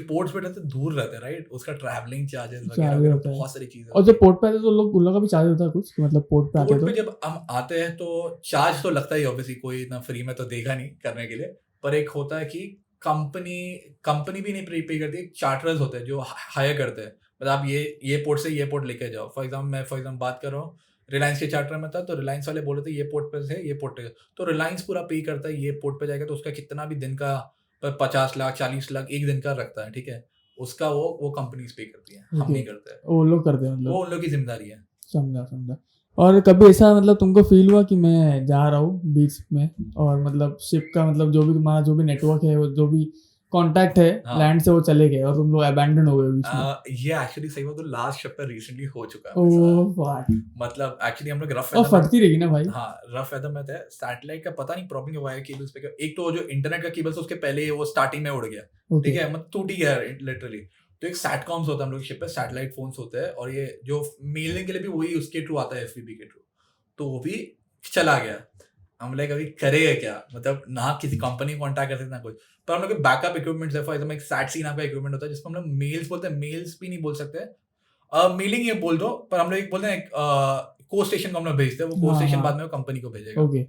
पोर्ट्स पे रहते दूर रहते हैं राइट, उसका ट्रैवलिंग चार्जेस वगैरह बहुत सारी चीजें। और जब पोर्ट पे आते तो उन लोगों का भी चार्ज होता है कुछ, मतलब पोर्ट पे आते तो जब हम आते हैं तो चार्ज तो लगता ही, ऑब्वियसली कोई इतना फ्री में तो देगा नहीं करने के लिए, पर एक होता है कि कंपनी भी नहीं पे करती है, चार्टर्स होते हैं जो हायर करते हैं, मतलब आप ये पोर्ट से ये पोर्ट लेके जाओ। फॉर एग्जाम्पल बात कर रहा हूँ, रिलायंस के चार्टर में था तो रिलायंस वाले बोले थे ये पोर्ट पे से ये पोर्ट पे, तो रिलायंस पूरा पे करता है, ये पोर्ट पे जाएगा तो उसका कितना भी दिन का 50 लाख 40 लाख एक दिन का रखता है, ठीक है, उसका वो कंपनीज पे करती है, हम नहीं करते, वो लोग करते हैं, मतलब वो उन लोग की जिम्मेदारी है। समझा। और कभी ऐसा मतलब तुमको फील हुआ कि मैं जा रहा हूँ बीच में और मतलब शिप का मतलब जो भी तुम्हारा जो भी नेटवर्क है, वो जो भी कांटेक्ट है लैंड से, वो चले गए और तुम लोग अबैंडन हो गए बीच में? ये एक्चुअली सही बात तो लास्ट शिप पे रिसेंटली हो चुका है। मतलब एक्चुअली हम लोग रफ फटती रहेगी ना भाई। हाँ, रफ वेदर में थे, सैटेलाइट का पता नहीं प्रॉब्लम हुआ है केबल्स पे, एक तो जो इंटरनेट का केबल्स उसके पहले वो स्टार्टिंग में उड़ गया, ठीक है, मतलब टूट ही गया लिटरली। तो एक सैटकॉम्स होता है हम लोग शिप पे, सैटेलाइट फोन्स होते हैं, और ये जो मेलिंग के लिए भी वही उसके थ्रू आता है, FVB के थ्रू, तो वो भी चला गया। हम लोग अभी करेगा क्या, मतलब ना किसी कंपनी कॉन्टैक्ट करते ना कुछ, पर हम लोग के बैकअप इक्विपमेंट्स है। फॉर एग्जाम्पल एक सैटसी नाम का इक्विपमेंट होता है जिसको हम लोग मेल्स बोलते हैं, मेल्स भी नहीं बोल सकते, मेलिंग ये बोल दो, पर हम लोग एक बोलते हैं को स्टेशन को हम लोग भेजते हैं, वो को हाँ, स्टेशन हाँ। बाद में कंपनी को भेजेगा, ओके,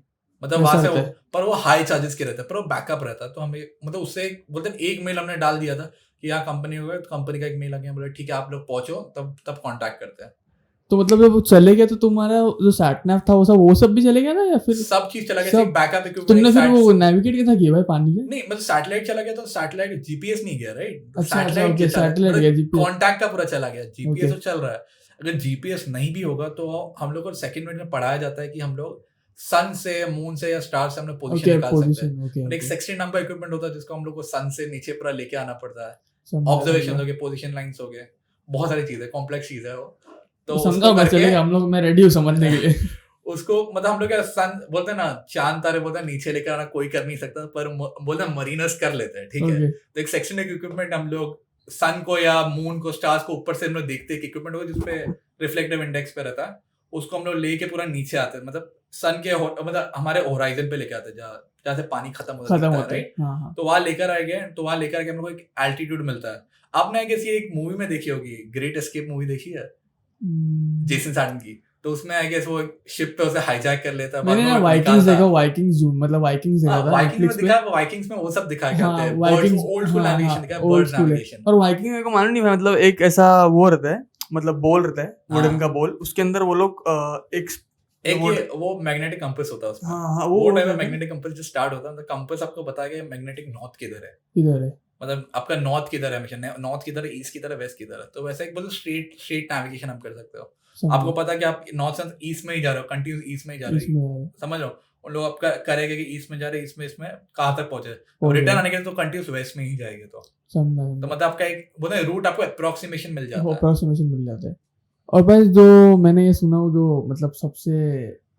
मतलब वैसा वहां से रहता है। पर वो हाई चार्जेस के रहता है, पर वो बैकअप रहता है। तो हमें मतलब उससे बोलते हैं एक मेल हमने डाल दिया था कि यहाँ कंपनी हो गया, तो कंपनी का एक मेल आ गया, बोले ठीक है आप लोग पहुंचो, तब कांटेक्ट करते हैं। तो मतलब जब वो चले गया तो तुम्हारा जो सैटनैव था वो सब भी चले गया ना, या फिर सब चीज चला गया, सब? एक बैकअप इक्विपमेंट, तुमने एक फिर वो सैट नेविगेट कैसा किया भाई पानी के? नहीं, मतलब सैटेलाइट चला गया, तो सैटेलाइट जीपीएस नहीं गया, राइट? अच्छा, सैटेलाइट ओके, के चला, सैटेलाइट गया, मतलब जीपीएस। कांटेक्ट का पूरा चला गया, जीपीएस ओके। तो चल रहा है। अगर जीपीएस नहीं भी होगा तो हम लोग को सेकंड मिनट में पढ़ाया जाता है कि हम लोग सन से, मून से या स्टार से हम लोग पोजीशन ओके, निकाल सकते हैं। पोजीशन, ओके, और एक ओके, सेक्सटेंट नाम का इक्विपमेंट होता है जिसको हम लोग को सन से नीचे पूरा लेके आना पड़ता है। समझा, ऑब्जर्वेशन समझा। हो गए, पोजीशन लाइंस हो गए, बहुत सारी चीजें, कॉम्प्लेक्स चीज है वो। तो समझा उसको मैं, करके चलेगा, हम लोग, मैं रेडी हूँ समझने के लिए। उसको मतलब हम लोग क्या सन बोलते हैं ना, चांद तारे बोलते हैं नीचे लेकर आना कोई कर नहीं सकता, पर बोलते हैं मरीनर्स कर लेते हैं, ठीक है। ओके, तो एक सेक्शन इक्विपमेंट हम लोग सन को या मून को, स्टार्स को ऊपर से हम लोग देखते हैं, इक्विपमेंट होगा जिसपे रिफ्लेक्टिव इंडेक्स पे रहता है, उसको हम लोग लेके पूरा नीचे आते हैं, मतलब सन के मतलब हमारे होराइजन पे लेके आते हैं, जहाँ से पानी खत्म होता है, होता है, राइट? हाँ, हाँ। तो वहां लेकर आएंगे, तो वहां लेकर आके हम लोग को एक एल्टीट्यूड मिलता है। आपने आई गेस ये एक मूवी में देखी होगी, ग्रेट एस्केप मूवी देखी है जेसन स्टैथम की, तो उसमें आई गेस वो शिप पे उसे हाईजैक कर लेता है, बाद मैंने में ना वो वाइकिंग्स निकालता देखा, है। वाइकिंग्स जून, मतलब वाइकिंग्स देखा था वाइकिंग में नेटफ्लिक्स पे। दिखा, वाइकिंग्स में वो सब दिखाया गया हाँ, है, वाइकिंग्स, ओल्ड स्कूल हाँ, नेविगेशन हाँ, दिखाया, ओल्ड बर्ड स्कूल है। नेविगेशन। और वाइकिंग मेरे को मालूम नहीं है, मतलब एक ऐसा वो रहता है, मतलब बोल रहता है, वुडन हाँ। का बोल, उसके अंदर वो लोग एक एक वो मैग्नेटिक कंपास होता है उसमें। हाँ, हाँ, वो टाइम में रहता है। मैग्नेटिक कंपास जो स्टार्ट होता है, तो कंपास आपको बताएगा मैग्नेटिक नॉर्थ किधर है, इधर है, मतलब आपका नॉर्थ किधर है, हमेशा नॉर्थ किधर है, ईस्ट किधर है, वेस्ट किधर है। तो वैसा एक बोलो स्ट्रेट स्ट्रेट नेविगेशन आप कर सकते हो। समझा। आपको पता है कि आप नॉर्थ से ईस्ट में ही जा रहे हो, कंटिन्यूस ईस्ट में ही जा रहे हो, इसमें समझ रहे हो? उन लोग आपका करेगा कि ईस्ट में जा रहे हैं, इसमें कहाँ तक पहुंचे, पहुंच रिटर्न गए। आने के लिए तो कंटिन्यूस वेस्ट में ही जाएंगे। तो समझा, मतलब आपका एक बोलते हैं रूट, आपको अप्रोक्सीमेशन मिल जाता है। अप्रोक्सीमेशन मिल जाता है। और भाई जो मैंने ये सुना, वो जो मतलब सबसे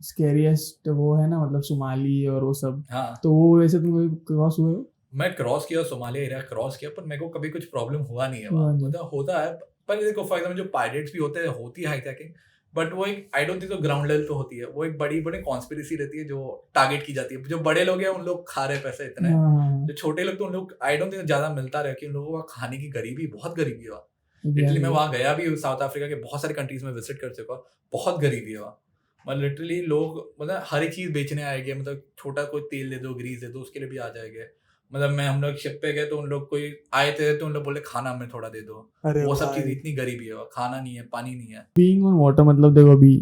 स्कैरियस्ट वो है ना, मतलब सोमाली और वो सब, हाँ, तो वो वैसे तुम कभी क्रॉस हुए हो? मैं क्रॉस किया, सोमालिया एरिया क्रॉस किया, पर मेरे को कभी कुछ प्रॉब्लम हुआ नहीं है हुआ वहाँ, नहीं। मतलब होता है। पर देखो फॉर एग्जाम्पल जो पायरेट्स भी होते हैं, होती है हाईजैकिंग, बट वो एक आई डोंट थिंक तो ग्राउंड लेवल पे होती है, वो एक बड़ी बड़ी कॉन्स्पिरेसी रहती है जो टारगेट की जाती है। जो बड़े लोग हैं उन लोग खा रहे पैसे इतने, हाँ, जो छोटे लोग तो उन लोग आई डोंट थिंक ज्यादा मिलता रहे, कि उन लोगों को खाने की गरीबी, बहुत गरीबी है वहाँ। लिटरली मैं वहाँ गया भी हूँ, साउथ अफ्रीका के बहुत सारे कंट्रीज में विजिट कर चुका हूँ, बहुत गरीबी है वहाँ। मतलब लिटरली लोग मतलब हर एक चीज बेचने आएंगे, मतलब छोटा कोई तेल दे दो, ग्रीस दे दो, उसके लिए भी आ जाएंगे। मतलब हम लोग शिप पे गए तो उन लोग कोई आए थे, तो उन लोग बोले खाना हमें थोड़ा दे दो, वो सब चीज, इतनी गरीबी है वहाँ, खाना नहीं है, पानी नहीं है। बीइंग ऑन वाटर, मतलब देखो अभी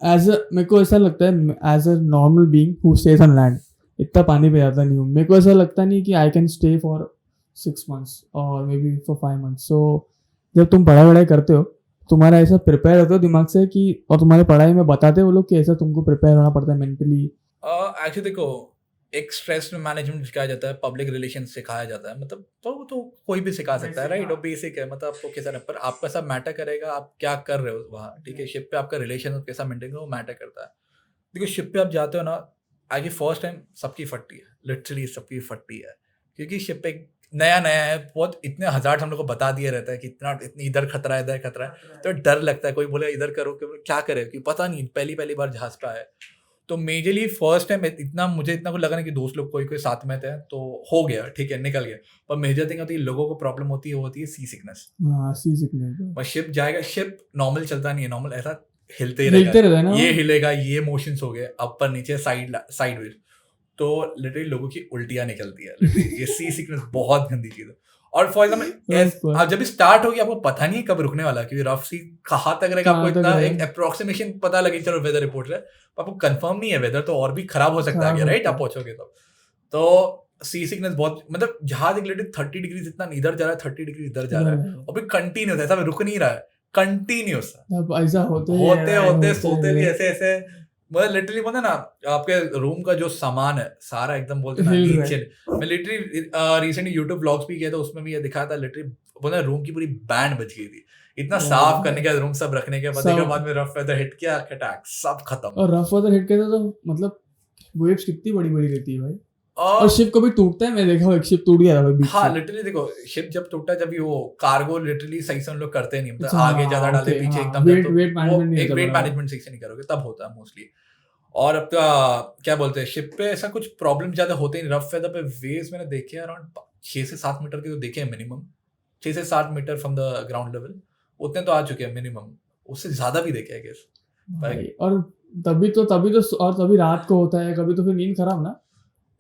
मेरे को ऐसा लगता है, as a normal being who stage on land, इतना पानी पे जाता नहीं हूँ, मेरे को ऐसा लगता नहीं कि I can stay for 6 months और मे बी फॉर 5 months। सो जब तुम पढ़ाई करते हो, तुम्हारा ऐसा प्रिपेयर होते हो दिमाग से कि, और तुम्हारे पढ़ाई में बताते वो लोग कि ऐसा तुमको प्रिपेयर होना पड़ता है मेंटली? एक्चुअली देखो, एक स्ट्रेस मैनेजमेंट सिखाया जाता है, पब्लिक रिलेशन सिखाया जाता है, मतलब तो कोई भी सिखा सकता है, राइट? और बेसिक है, मतलब आपको कैसा, पर आपका सब मैटर करेगा आप क्या कर रहे हो वहाँ, ठीक है? शिप पे आपका रिलेशन कैसा मेंटेन करो, वो मैटर करता है। देखो शिप पे आप जाते हो ना, आगे फर्स्ट टाइम सबकी फटती है, लिटरली सबकी फटती है, क्योंकि शिप पे नया नया है बहुत, इतने हजार हम लोग को बता दिया रहता है कि इतनी इधर खतरा है, इधर खतरा है, तो डर लगता है। कोई बोले इधर करो, क्या करे, कि पता नहीं, पहली बार जहाज पे आया। तो मेजरली फर्स्ट टाइम इतना मुझे इतना कुछ लगा नहीं कि दोस्त लोग कोई साथ में थे, तो हो गया, ठीक है, निकल गया। पर मेजर थिंग होती है, लोगों को प्रॉब्लम होती है, वो होती है सी सिकनेस। हाँ, सी सिकनेस। पर शिप जाएगा, शिप नॉर्मल चलता नहीं है, नॉर्मल ऐसा हिलते ही रहता है रहेगा, ना, ये हिलेगा, ये मोशंस हो गए अपर नीचे साइडवेज, तो लिटरली लोगों की उल्टियां निकलती है। literally, ये सी सिकनेस बहुत गंदी चीज है। और फॉर एग्जाम्पल आप जब स्टार्ट होगी, आपको पता नहीं है कब रुकने वाला है, क्योंकि रफ सी कहाँ तक रहेगा, आपको इतना एक अप्रोक्सीमेशन पता लगे, चलो वेदर रिपोर्ट है, आपको कंफर्म नहीं है वेदर, तो और भी खराब हो सकता है, राइट? आप पहुंचोगे तो सी सिकनेस बहुत, मतलब जहाज एक 30 डिग्री इतना इधर जा रहा है, 30 डिग्री इधर जा रहा है, और भी कंटिन्यूस, ऐसा रुक नहीं रहा है, कंटिन्यूस ऐसा होते सोते भी ऐसे मतलब लिटरली बोलते ना, आपके रूम का जो सामान है सारा एकदम बोलते ना नीचे। मैं लिटरली रिसेंटली यूट्यूब व्लॉग्स भी किया था, उसमें भी ये दिखाया था, लिटरली बोलते रूम की पूरी बैंड बच गई थी, इतना साफ करने के बाद, रूम सब रखने के बाद में रफ वेदर हिट किया, अटैक सब खत्म। और रफ वेदर हिट किया तो मतलब वेव्स कितनी बड़ी बड़ी रहती है भाई, और शिप कभी टूटता है? मैं देखा एक शिप टूट गया था बीच हाँ, लिटरली देखो शिप जब टूटा, जब वो कार्गो लिटरली सही से हम लोग करते नहीं, मतलब अच्छा, आगे ज्यादा डाले, पीछे एकदम, वेट मैनेजमेंट एक वेट मैनेजमेंट सही से नहीं करोगे, तब होता है मोस्टली। और आपका क्या बोलते हैं शिप पे ऐसा कुछ प्रॉब्लम ज़्यादा होते नहीं, रफ वेदर पे वेव्स मैंने देखे अराउंड 6 से 7 मीटर के तो देखे हैं मिनिमम, 6 से 7 metre from the ground level, उतने तो आ चुके हैं मिनिमम, उससे ज़्यादा भी देखे हैं गेस। भाई और तभी रात को होता है कभी, तो फिर नींद खराब ना।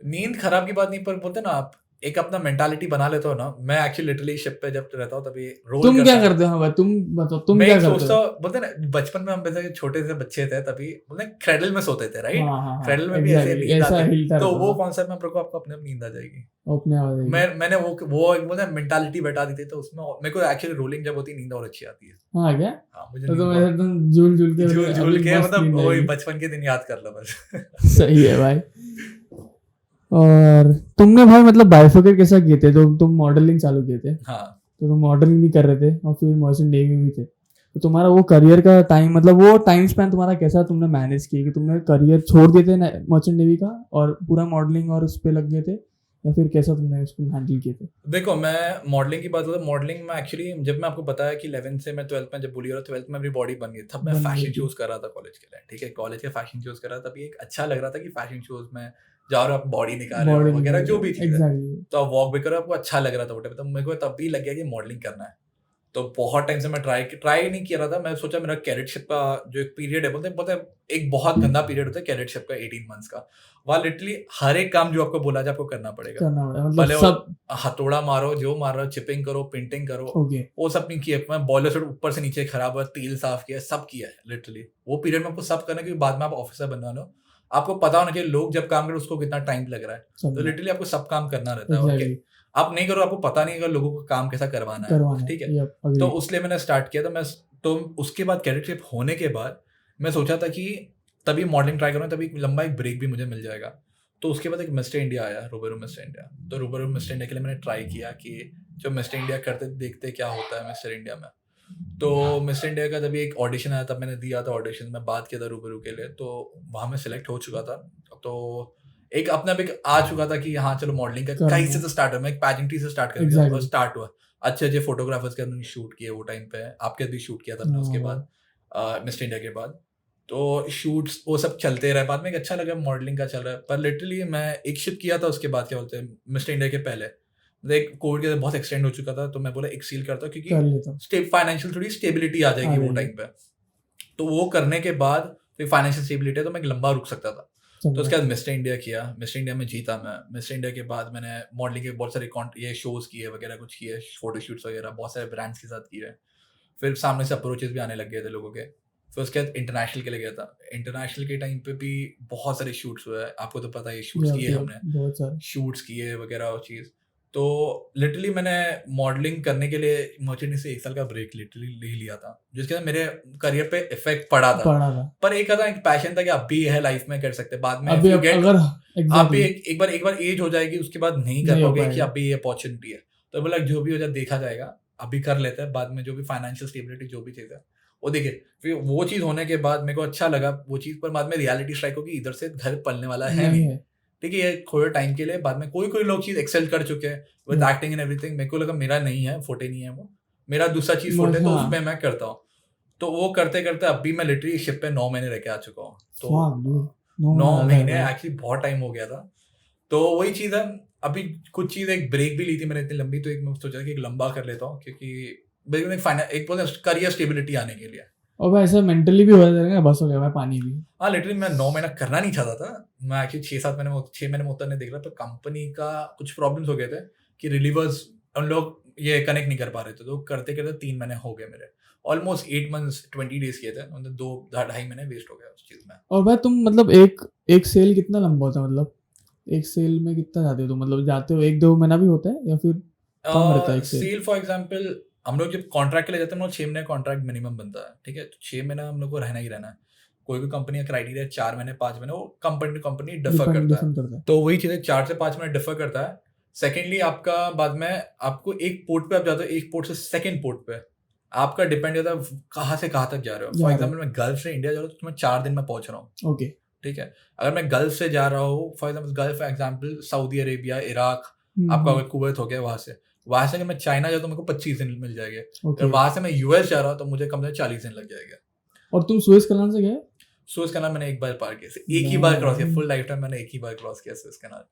नींद खराब की बात नहीं, पर बोलते ना आप एक अपना मेंटालिटी बना लेते हो ना। मैं एक्चुअली लिटरली शिप पे जब रहता हूँ तभी रोल तुम क्या हूँ। करते हो? हाँ भाई, तुम बताओ, तुम मैं क्या एक करते सोचता हो? हूँ, बोलते ना बचपन में हम जैसे छोटे से बच्चे थे तभी बोलते क्रेडल में सोते थे, राइट? हाँ हाँ हाँ, क्रेडल में भी ऐसे एग्जैक्टली नींद ऐसा आती, हिलता तो रहता वो था, कॉन्सेप्ट में आपको अपने आप नींद आ जाएगी। अपने आप आएगी। मैंने वो एक बोलते मेंटालिटी बैठा दी थी, तो उसमें मेरे को एक्चुअली रोलिंग जब होती है नींद और अच्छी आती है। हाँ क्या? हाँ, मुझे तो नींद तुम बहुत एकदम झूल झूल के झूल अभी के मस्त मतलब नींद वही आएगी। बचपन के दिन याद कर लो बस। सही है भाई। और तुमने भाई मतलब बाइफरकेट कैसा किए थे? तो तुम मॉडलिंग चालू किए थे, हाँ, तो तुम मॉडलिंग भी कर रहे थे और फिर मर्चेंट नेवी भी थे, तो तुम्हारा वो करियर का टाइम, मतलब वो टाइम स्पैन तुम्हारा कैसा तुमने मैनेज किया कि तुमने करियर छोड़ दिए थे मर्चेंट नेवी का और पूरा मॉडलिंग और उस पे लग गए थे, या फिर कैसा तुमने उसको हैंडल किए थे? देखो मैं मॉडलिंग की बात करूँ, मॉडलिंग में एक्चुअली जब मैं आपको बताया कि 11 से मैं 12th में जब बोली और 12th में मेरी बॉडी बन गई, तब मैं बन गई फैशन थी। शोज कर रहा था कॉलेज के लिए, ठीक है, कॉलेज के फैशन शोज कर रहा था, तभी एक अच्छा लग रहा था कि फैशन शोज में जा रहे हो, आप बॉडी निकाल रहे बॉडी हो वगैरह जो भी चीज़ है, एग्जैक्टली। तो आप वॉक भी करो, आपको अच्छा लग रहा था वो टाइम, तो मेरे को तब भी लग गया कि मॉडलिंग करना है। तो बहुत टाइम से मैं ट्राई नहीं किया रहा था। मैं सोचा मेरा कैडेटशिप का जो एक पीरियड है, बोलते हैं एक बहुत गंदा पीरियड होता है कैडेटशिप का, 18 मंथ्स का। वहाँ लिटरली हर एक काम जो आपको बोला जाए आपको करना पड़ेगा, करना पड़ा भले मतलब वो सब। हथौड़ा मारो, जो मारो, चिपिंग करो, पेंटिंग करो, ओके। वो सब नहीं किया। मैं बॉयलर से ऊपर से नीचे खराब हुआ, तेल साफ किया, सब किया है लिटरली। वो पीरियड में आपको सब करना है, क्योंकि बाद में आप ऑफिसर बनना हो, आपको पता होना चाहिए लोग जब काम करें उसको कितना टाइम लग रहा है, तो लिटरली आपको सब काम करना रहता है। ओके, एग्जैक्टली आप नहीं करो, आपको पता नहीं अगर लोगों को काम कैसा करवाना है, करवाना ठीक है। है। यप, तो अग्री। उसलिए मैंने स्टार्ट किया था। तो उसके बाद कैडेटशिप होने के बाद मैं सोचा था कि तभी मॉडलिंग ट्राई करूँ, तभी लंबा एक ब्रेक भी मुझे मिल जाएगा। तो उसके बाद एक मिस्टर इंडिया आया, रूबेरू मिस्टर इंडिया। तो रूबेरू मिस्टर इंडिया के लिए मैंने ट्राई किया कि जो मिस्टर इंडिया करते देखते क्या होता है मिस्टर इंडिया में। तो मिस्टर इंडिया का जब एक ऑडिशन आया तब मैंने दिया था ऑडिशन में, बात किया था रूबेरू के लिए, तो वहाँ मैं सिलेक्ट हो चुका था। तो एक अपना भी आ चुका था कि हाँ चलो मॉडलिंग का कहीं से तो स्टार्ट हुआ, मैं एक पैजेंट्री से स्टार्ट कर दिया और Exactly. स्टार्ट हुआ। अच्छे अच्छे फोटोग्राफर्स के हमने शूट किए वो टाइम पे, आपके भी शूट किया था हमने उसके बाद, मिस्टर इंडिया के बाद। तो शूट्स वो सब चलते रहे, बाद में एक अच्छा लगा मॉडलिंग का चल रहा है। पर लिटरली मैं एक शिफ्ट किया था उसके बाद, क्या बोलते हैं, मिस्टर इंडिया के पहले एक कोविड के बहुत एक्सटेंड हो चुका था, तो मैं बोला एक सील करता हूँ कर क्योंकि लेता हूँ। फाइनेंशियल थोड़ी स्टेबिलिटी आ जाएगी वो टाइम पे। तो वो करने के बाद फिर फाइनेंशियल स्टेबिलिटी है तो मैं एक लंबा रुक सकता था। तो उसके बाद मिस्टर इंडिया किया, मिस्टर इंडिया में जीता मैं। मिस्टर इंडिया के बाद मैंने मॉडलिंग के बहुत सारे ये शोज किए वगैरह, कुछ किए, फोटोशूट्स वगैरह बहुत सारे ब्रांड्स के साथ किए। फिर सामने से अप्रोचेस भी आने लग गए थे लोगों के। फिर उसके बाद इंटरनेशनल के लिए गया था। इंटरनेशनल के टाइम पे भी बहुत सारे शूट्स हुए, आपको तो पता है, शूट्स किए हमने, बहुत सारे शूट्स किए वगैरह और चीज़। तो लिटरली मैंने मॉडलिंग करने के लिए मर्चेंट से 1 साल का ब्रेक लिटरली ले लिया था, जिसके बाद मेरे करियर पे इफेक्ट पड़ा था। पर एक था एक पैशन था कि आप भी है लाइफ में कर सकते, बाद में अभी अगर आप भी एक बार एज हो जाएगी उसके बाद नहीं कर पाओगे कि अभी ये अपॉर्चुनिटी है, तो बोला जो भी हो जाए देखा जाएगा, अभी कर लेते हैं, बाद में जो भी फाइनेंशियल स्टेबिलिटी जो भी चीज़ है वो देखिए। फिर वो चीज़ होने के बाद मेरे को अच्छा लगा वो चीज़, पर बाद में रियलिटी स्ट्राइक होगी, इधर से घर पलने वाला है नहीं, ठीक है, ये थोड़े टाइम के लिए। बाद में कोई लोग चीज़ एक्सेल कर चुके हैं विद एक्टिंग एंड एवरीथिंग, मेरे को लगा मेरा नहीं है, फोटे नहीं है वो, मेरा दूसरा चीज़ फोटे, तो उसमें मैं करता हूँ। तो वो करते करते अभी मैं लिटरली शिप पे 9 महीने रह के आ चुका हूँ। तो 9 महीने एक्चुअली बहुत टाइम हो गया था। तो वही चीज़ है, अभी कुछ चीज़ एक ब्रेक भी ली थी मैंने इतनी लंबी, तो एक मैं सोचा कि एक लंबा कर लेता हूँ, क्योंकि एक बोलते करियर स्टेबिलिटी आने के लिए। और भाई ऐसा मेंटली भी हो जाएगा, बस हो गया भाई पानी भी। हाँ लिटरली मैं 9 महीना करना नहीं चाहता था, मैं एक्चुअली 6 महीने में उतरने देख रहा, तो कंपनी का कुछ प्रॉब्लम्स हो गए थे कि रिलीवर्स उन लोग ये कनेक्ट नहीं कर पा रहे थे, तो करते करते 3 महीने हो गए मेरे, ऑलमोस्ट 8 मंथ्स 20 डेज किए थे, मतलब 2-2.5 महीने वेस्ट हो गया उस चीज़ में। और भाई तुम मतलब एक सेल कितना लंबा होता है, मतलब एक सेल में कितना जाते हो तुम, मतलब जाते हो 1-2 महीना भी होता है या फिर कम रहता है एक सेल? फॉर एग्जांपल हम लोग जब कॉन्ट्रैक्ट के लिए जाते हैं, हम लोग 6 महीने कॉन्ट्रैक्ट मिनिमम बनता है, ठीक है, तो 6 महीना हम लोग को रहना ही रहना है। कोई कंपनी का क्राइटेरिया 4 महीने 5 महीने, वो कंपनी टू कंपनी डिफर करता है। तो वही चीज़ 4 से 5 महीने डिफर करता है। सेकेंडली आपका बाद में आपको एक पोर्ट पे आप जाते हो, एक पोर्ट से सेकेंड पोर्ट पे आपका डिपेंड करता है कहाँ से कहाँ तक जा रहे हो। फॉर एग्जाम्पल मैं गल्फ से इंडिया जा रहा हूँ तो मैं 4 दिन में पहुंच रहा हूँ, ओके, ठीक है। अगर मैं गल्फ से जा रहा हूँ, for example Saudi Arabia, Iraq, आपका अगर कुवैत हो गया, वहां से अगर मैं चाइना जाऊँ तो मेरे को 25 दिन मिल जाएंगे। अगर वहां से मैं यूएस जा रहा हूँ तो मुझे कम से कम 40 दिन लग जाएगा। और तुम सुएज कनाल से गए? सुएज कैनाल मैंने एक बार पार किया, एक ही बार क्रॉस किया, फुल लाइफ टाइम मैंने एक ही बार क्रॉस किया सुएज कैनाल।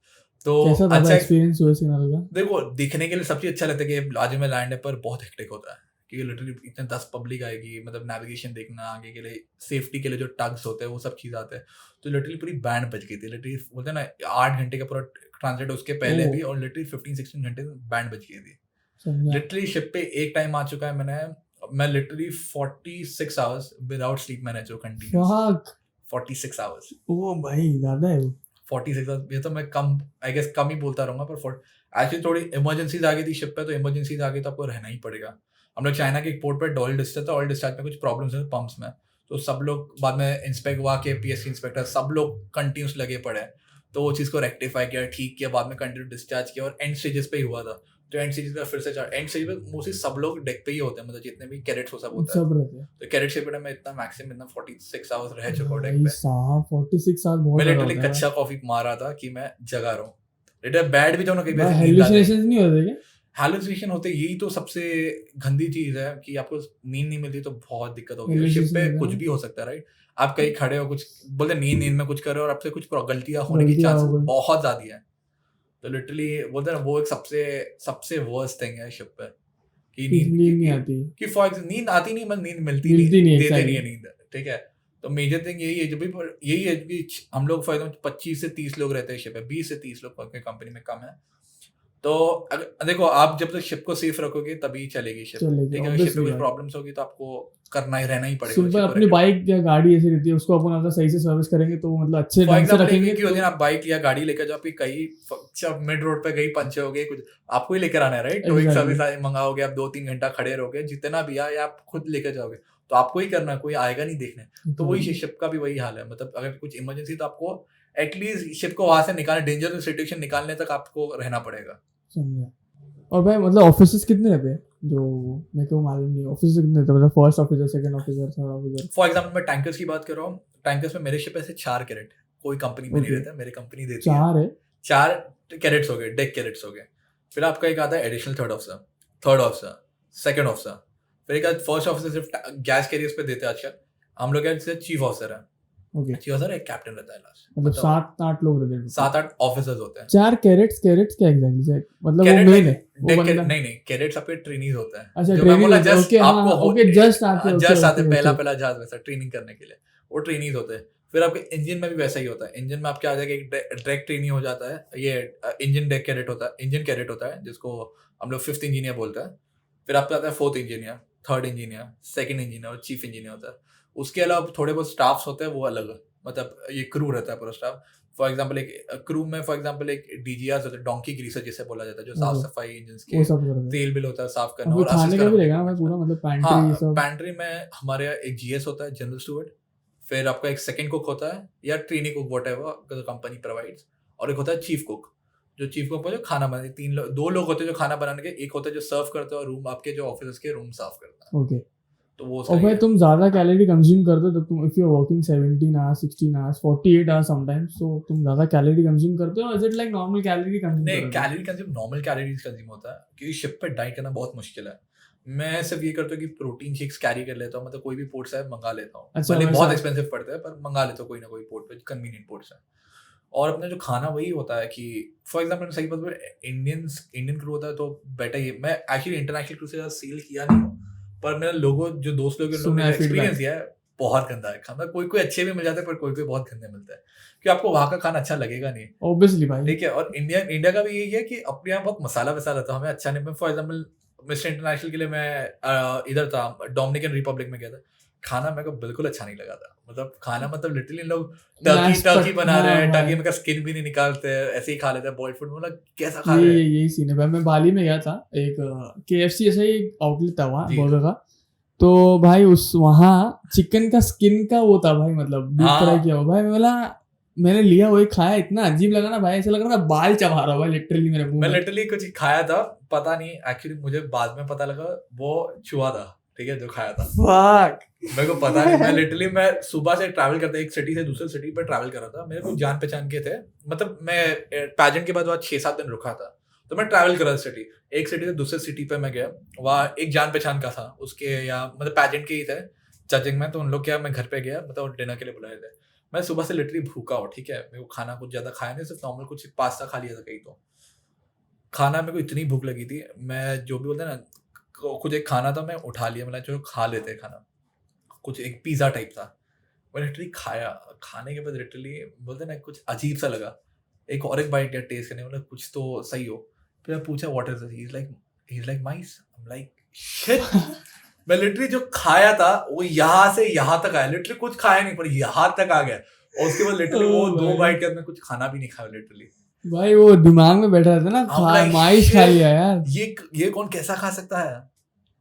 तो कैसा था अच्छा एक्सपीरियंस सुएज कैनाल का? देखो, दिखने के लिए सब चीज अच्छा लगता है कि बाजू में लैंड है, पर बहुत हेक्टिक होता है क्योंकि लिटरली इतने 10 पब्लिक आएगी, मतलब नेविगेशन देखना, आगे के लिए सेफ्टी के लिए जो टग्स होते हैं वो सब चीज़ आते हैं। तो लिटरली पूरी बैंड बज गई थी, लिटरली बोलते हैं ना 8 घंटे का पूरा ट्रांसलेट उसके पहले भी, और लिटरली 15-16 घंटे बैंड बज गई थी। लिटरली शिप पे एक टाइम आ चुका है मैं लिटरली 46 आवर्स विदाउट स्लीप मैंने जो कंटिन्यूस 46 आवर्स। ओ भाई ज्यादा है वो। 46 आवर्स, ये तो मैं कम आई गेस कम ही बोलता रहूँगा, पर एक्चुअली थोड़ी इमरजेंसीज आ गई थी शिप पे, तो इमरजेंसीज आ गई तो आपको रहना ही पड़ेगा। हम लोग चाइना के एक पोर्ट पर ऑयल डिस्चार्ज था, ऑयल डिस्चार्ज में कुछ प्रॉब्लम्स हैं पंप्स में, तो सब लोग बाद में इंस्पेक्ट हुआ के पीएससी इंस्पेक्टर सब लोग कंटिन्यूस लगे पड़े, तो वो चीज़ को रेक्टिफाई किया, ठीक किया, बाद में कंटिन्यू डिस्चार्ज किया, और एंड स्टेजेस पे ही हुआ था। तो एंड स्टेज का फिर से एंड स्टेज पे मोस्टली सब लोग डेक पे ही होते हैं, मतलब जितने भी कैडेट्स हो सब होता है। तो कैडेट शिप में इतना मैक्सिमम इतना 46 आवर्स रह चुका हूं डेक पे। 46 आवर्स बहुत मैं ज्यादा लिटरली होता है। कच्चा कॉफी मार रहा था कि मैं जगा रहा हूँ, लिटरली बैड भी जाऊँ ना कहीं पे, हेलुसिनेशंस नहीं होते क्या? हैलुसिनेशन होते, यही तो सबसे गंदी चीज है कि आपको नींद नहीं मिलती तो बहुत दिक्कत होगी। शिप पे कुछ भी हो सकता है, राइट? आप कहीं खड़े हो, कुछ बोलते नींद में कुछ कर रहे हो और आपसे कुछ गलतियां होने की चांसेस बहुत ज्यादा है। तो लिटरली बोलते हैं वो एक सबसे वर्स्ट थिंग है शिप पे कि नींद नहीं आती, कि फॉर एग्जांपल नींद आती नहीं, मतलब नींद मिलती नहीं, देते नहीं है नींद, ठीक है। तो मेजर थिंग यही है, जब भी यही है कि हम लोग फॉर एग्जांपल 25 से 30 लोग रहते हैं शिप पे, 20 से 30 लोग कंपनी में कम है। तो देखो, आप जब तक शिप को सेफ रखोगे तभी चलेगी शिप, ठीक है। शिप में कुछ प्रॉब्लम्स होगी तो आपको करना ही रहना ही पड़ेगा। सिंपल अपनी बाइक या गाड़ी ऐसी रहती है, उसको अपन अगर सही से सर्विस करेंगे तो मतलब अच्छे ढंग से रखेंगे। तो आप बाइक या गाड़ी लेकर जाओ, कहीं मिड रोड पे कहीं पंचर हो गए, कुछ आपको ही लेकर आना है, राइट? तो एक सर्विस मंगाओगे, आप 2-3 घंटा खड़े रहोगे, जितना भी आए आप खुद लेकर जाओगे, तो आपको ही करना है, कोई आएगा नहीं देखने। तो वही शिप का भी वही हाल है, मतलब अगर कुछ इमरजेंसी तो आपको एटलीस्ट शिप को वहां से निकालने, डेंजरस सिचुएशन निकालने तक आपको रहना पड़ेगा। और भाई मतलब ऑफिसर्स कितने रहते हैं? जो मेरे को मालूम नहीं, ऑफिसर्स कितने रहते हैं, मतलब first officer, second officer, third officer. For example मैं टैंकर्स की बात कर रहा हूँ, टैंकर्स में मेरे शिप ऐसे 4 कैडेट, कोई कंपनी में नहीं रहता, मेरी कंपनी देती है। 4 कैडेट्स हो गए, डेक कैडेट्स हो गए। फिर आपका एक आता है additional third officer, second officer, फिर एक फर्स्ट ऑफिसर सिर्फ गैस कैरियर्स पे देते हैं आजकल। हम लोग चीफ ऑफिसर है, चीफ ऑफिसर एक कैप्टन रहता है लास्ट, मतलब 7-8 लोग रहते हैं, 7-8 ऑफिसर्स होते हैं। 4 कैडेट्स क्या एग्जैक्टली, मतलब वो मेन है नहीं, कैडेट्स आपके ट्रेनीज होते हैं। अच्छा, ट्रेनीज, ओके, आपको ओके, जस्ट आते पहला जहाज वैसा ट्रेनिंग करने के लिए वो ट्रेनीज होते हैं। फिर आपके इंजन में भी वैसा ही होता है, इंजन में आपके आ जाएगा एक डायरेक्ट ट्रेनी हो जाता है, ये इंजन डेक कैडेट होता है, इंजन कैडेट होता है, जिसको हम लोग 5th इंजीनियर बोलते हैं। फिर आपका आता है 4th engineer, 3rd engineer, 2nd engineer और चीफ इंजीनियर होता है। उसके अलावा थोड़े बहुत स्टाफ्स होते हैं, वो अलग, मतलब ये क्रू रहता है पूरा स्टाफ। फॉर एग्जांपल एक क्रू में एक डीजीआर होता है, डोंकी ग्रीसर जिसे बोला जाता है, जो साफ सफाई इंजन के, तेल बिल होता है साफ करना, और खाने का भी रहेगा ना पूरा, मतलब पैंट्री सब। पैंट्री में हमारे एक जीएस होता है, जनरल स्टूवर्ड। फिर आपका एक सेकंड कुक होता है या trainee cook, whatever company provides, और एक होता है चीफ कुक। जो चीफ कुक जो खाना बनाते, 2 लोग होते हैं जो खाना बनाने के, एक होता है जो सर्व करता है और रूम आपके जो ऑफिस के रूम साफ करता है। ओके, तो वो और भाई तुम ज्यादा कैलोरी कंज्यूम करते हो, तो तुम if you are working 17 hours, 16 hours, 48 hours sometimes, so तुम ज्यादा कैलोरी कंज्यूम करते हो? Is it like normal calorie consume? नहीं, calorie consume normal calories consume होता है, क्योंकि शिप पे डाइट करना बहुत मुश्किल है। मैं सिर्फ ये करता हूँ कि प्रोटीन शेक्स कैरी कर लेता हूँ, मतलब कोई भी पोर्ट से मंगा लेता हूँ। अच्छा, भले बहुत एक्सपेंसिव पड़ता है, पर मंगा लेता हूँ कोई ना कोई पोर्ट पे, कन्वीनियंट पोर्ट से। और अपना जो खाना वही होता है कि फॉर एग्जाम्पल सही बात, इंडियन क्रू होता है तो बेटर ये, मैं एक्चुअली इंटरनेशनल क्रू से सेल किया नहीं हूँ, पर मेरे लोगों जो दोस्त लोग ने एक्सपीरियंस दिया है, बहुत गंदा है खाना। कोई अच्छे भी मिल जाते हैं, पर कोई बहुत गंदे मिलते हैं, कि आपको वहाँ का खाना अच्छा लगेगा नहीं, ऑब्वियसली भाई, ठीक है। और इंडिया का भी यही है कि अपने यहाँ बहुत मसाला वसाला था, हमें अच्छा नहीं। फॉर एग्जाम्पल मिस्टर इंटरनेशनल के लिए मैं इधर था, डोमिनिकन रिपब्लिक में गया था, खाना मेरे को बिल्कुल अच्छा नहीं लगा था। मतलब खाना, मतलब लिटरली लोग टर्की बना रहे हैं, टर्की में का स्किन भी नहीं निकालते, ऐसे ही खा लेते हैं बॉइल्ड फूड, मतलब कैसा खा रहे हैं। यही सीन है भाई। मैं बाली में गया था, एक KFC ऐसा ही आउटलेट था वहाँ बर्गर का, तो भाई उस वहाँ चिकन का स्किन का वो था भाई, मतलब डीप फ्राई किया हुआ भाई। मैंने लिया, वही खाया, इतना अजीब लगा ना भाई, ऐसा लग रहा था बाल चबा रहा भाई लिटरली मेरे मुंह में। मैं लिटरली कुछ खाया था, पता नहीं, एक्चुअली मुझे बाद में पता लगा वो चूहा था, ठीक है, जो खाया था। फक, मेरे को पता नहीं। मैं सुबह से ट्रैवल करता, एक सिटी से दूसरे सिटी पर ट्रैवल कर रहा था। मेरे को जान पहचान के थे, मतलब मैं पैजेंट के बाद वहाँ 6-7 दिन रुका था, तो मैं ट्रैवल कर रहा था सिटी, एक सिटी से दूसरे सिटी पे मैं गया, वहाँ एक जान पहचान का था उसके, या मतलब पैजेंट के ही थे, जजिंग में, तो उन लोग क्या, मैं घर पे गया, मतलब डिनर के लिए बुलाए थे, मैं सुबह से लिटरली भूखा हूँ, ठीक है, मेरे को खाना कुछ ज़्यादा खाया नहीं, सिर्फ नॉर्मल कुछ पास्ता खा लिया था कहीं, तो खाना मेरे को इतनी भूख लगी थी, मैं जो भी बोलते हैं ना, कुछ एक खाना था, मैं उठा लिया, मतलब जो खा लेते हैं खाना, कुछ एक पिज़्ज़ा टाइप था, मैं लिटरली खाया, खाने के बाद लिटरली बोलते हैं ना कुछ अजीब सा लगा, एक बाइट दिया टेस्ट करने, मतलब कुछ तो सही हो, फिर मैं पूछा what is this, he is like mice, I am like shit, मैं लिटरली जो खाया था वो यहाँ से यहाँ तक आया, लिटरली कुछ खाया नहीं पर यहाँ तक आ गया, और उसके बाद लिटरली वो Oh 2 भाई। बाइट के बाद मैं कुछ खाना भी नहीं खाया लिटरली। भाई वो दिमाग में बैठा रहता है ना, I'm like, माइस खा shit, लिया यार। ये कौन कैसा खा सकता है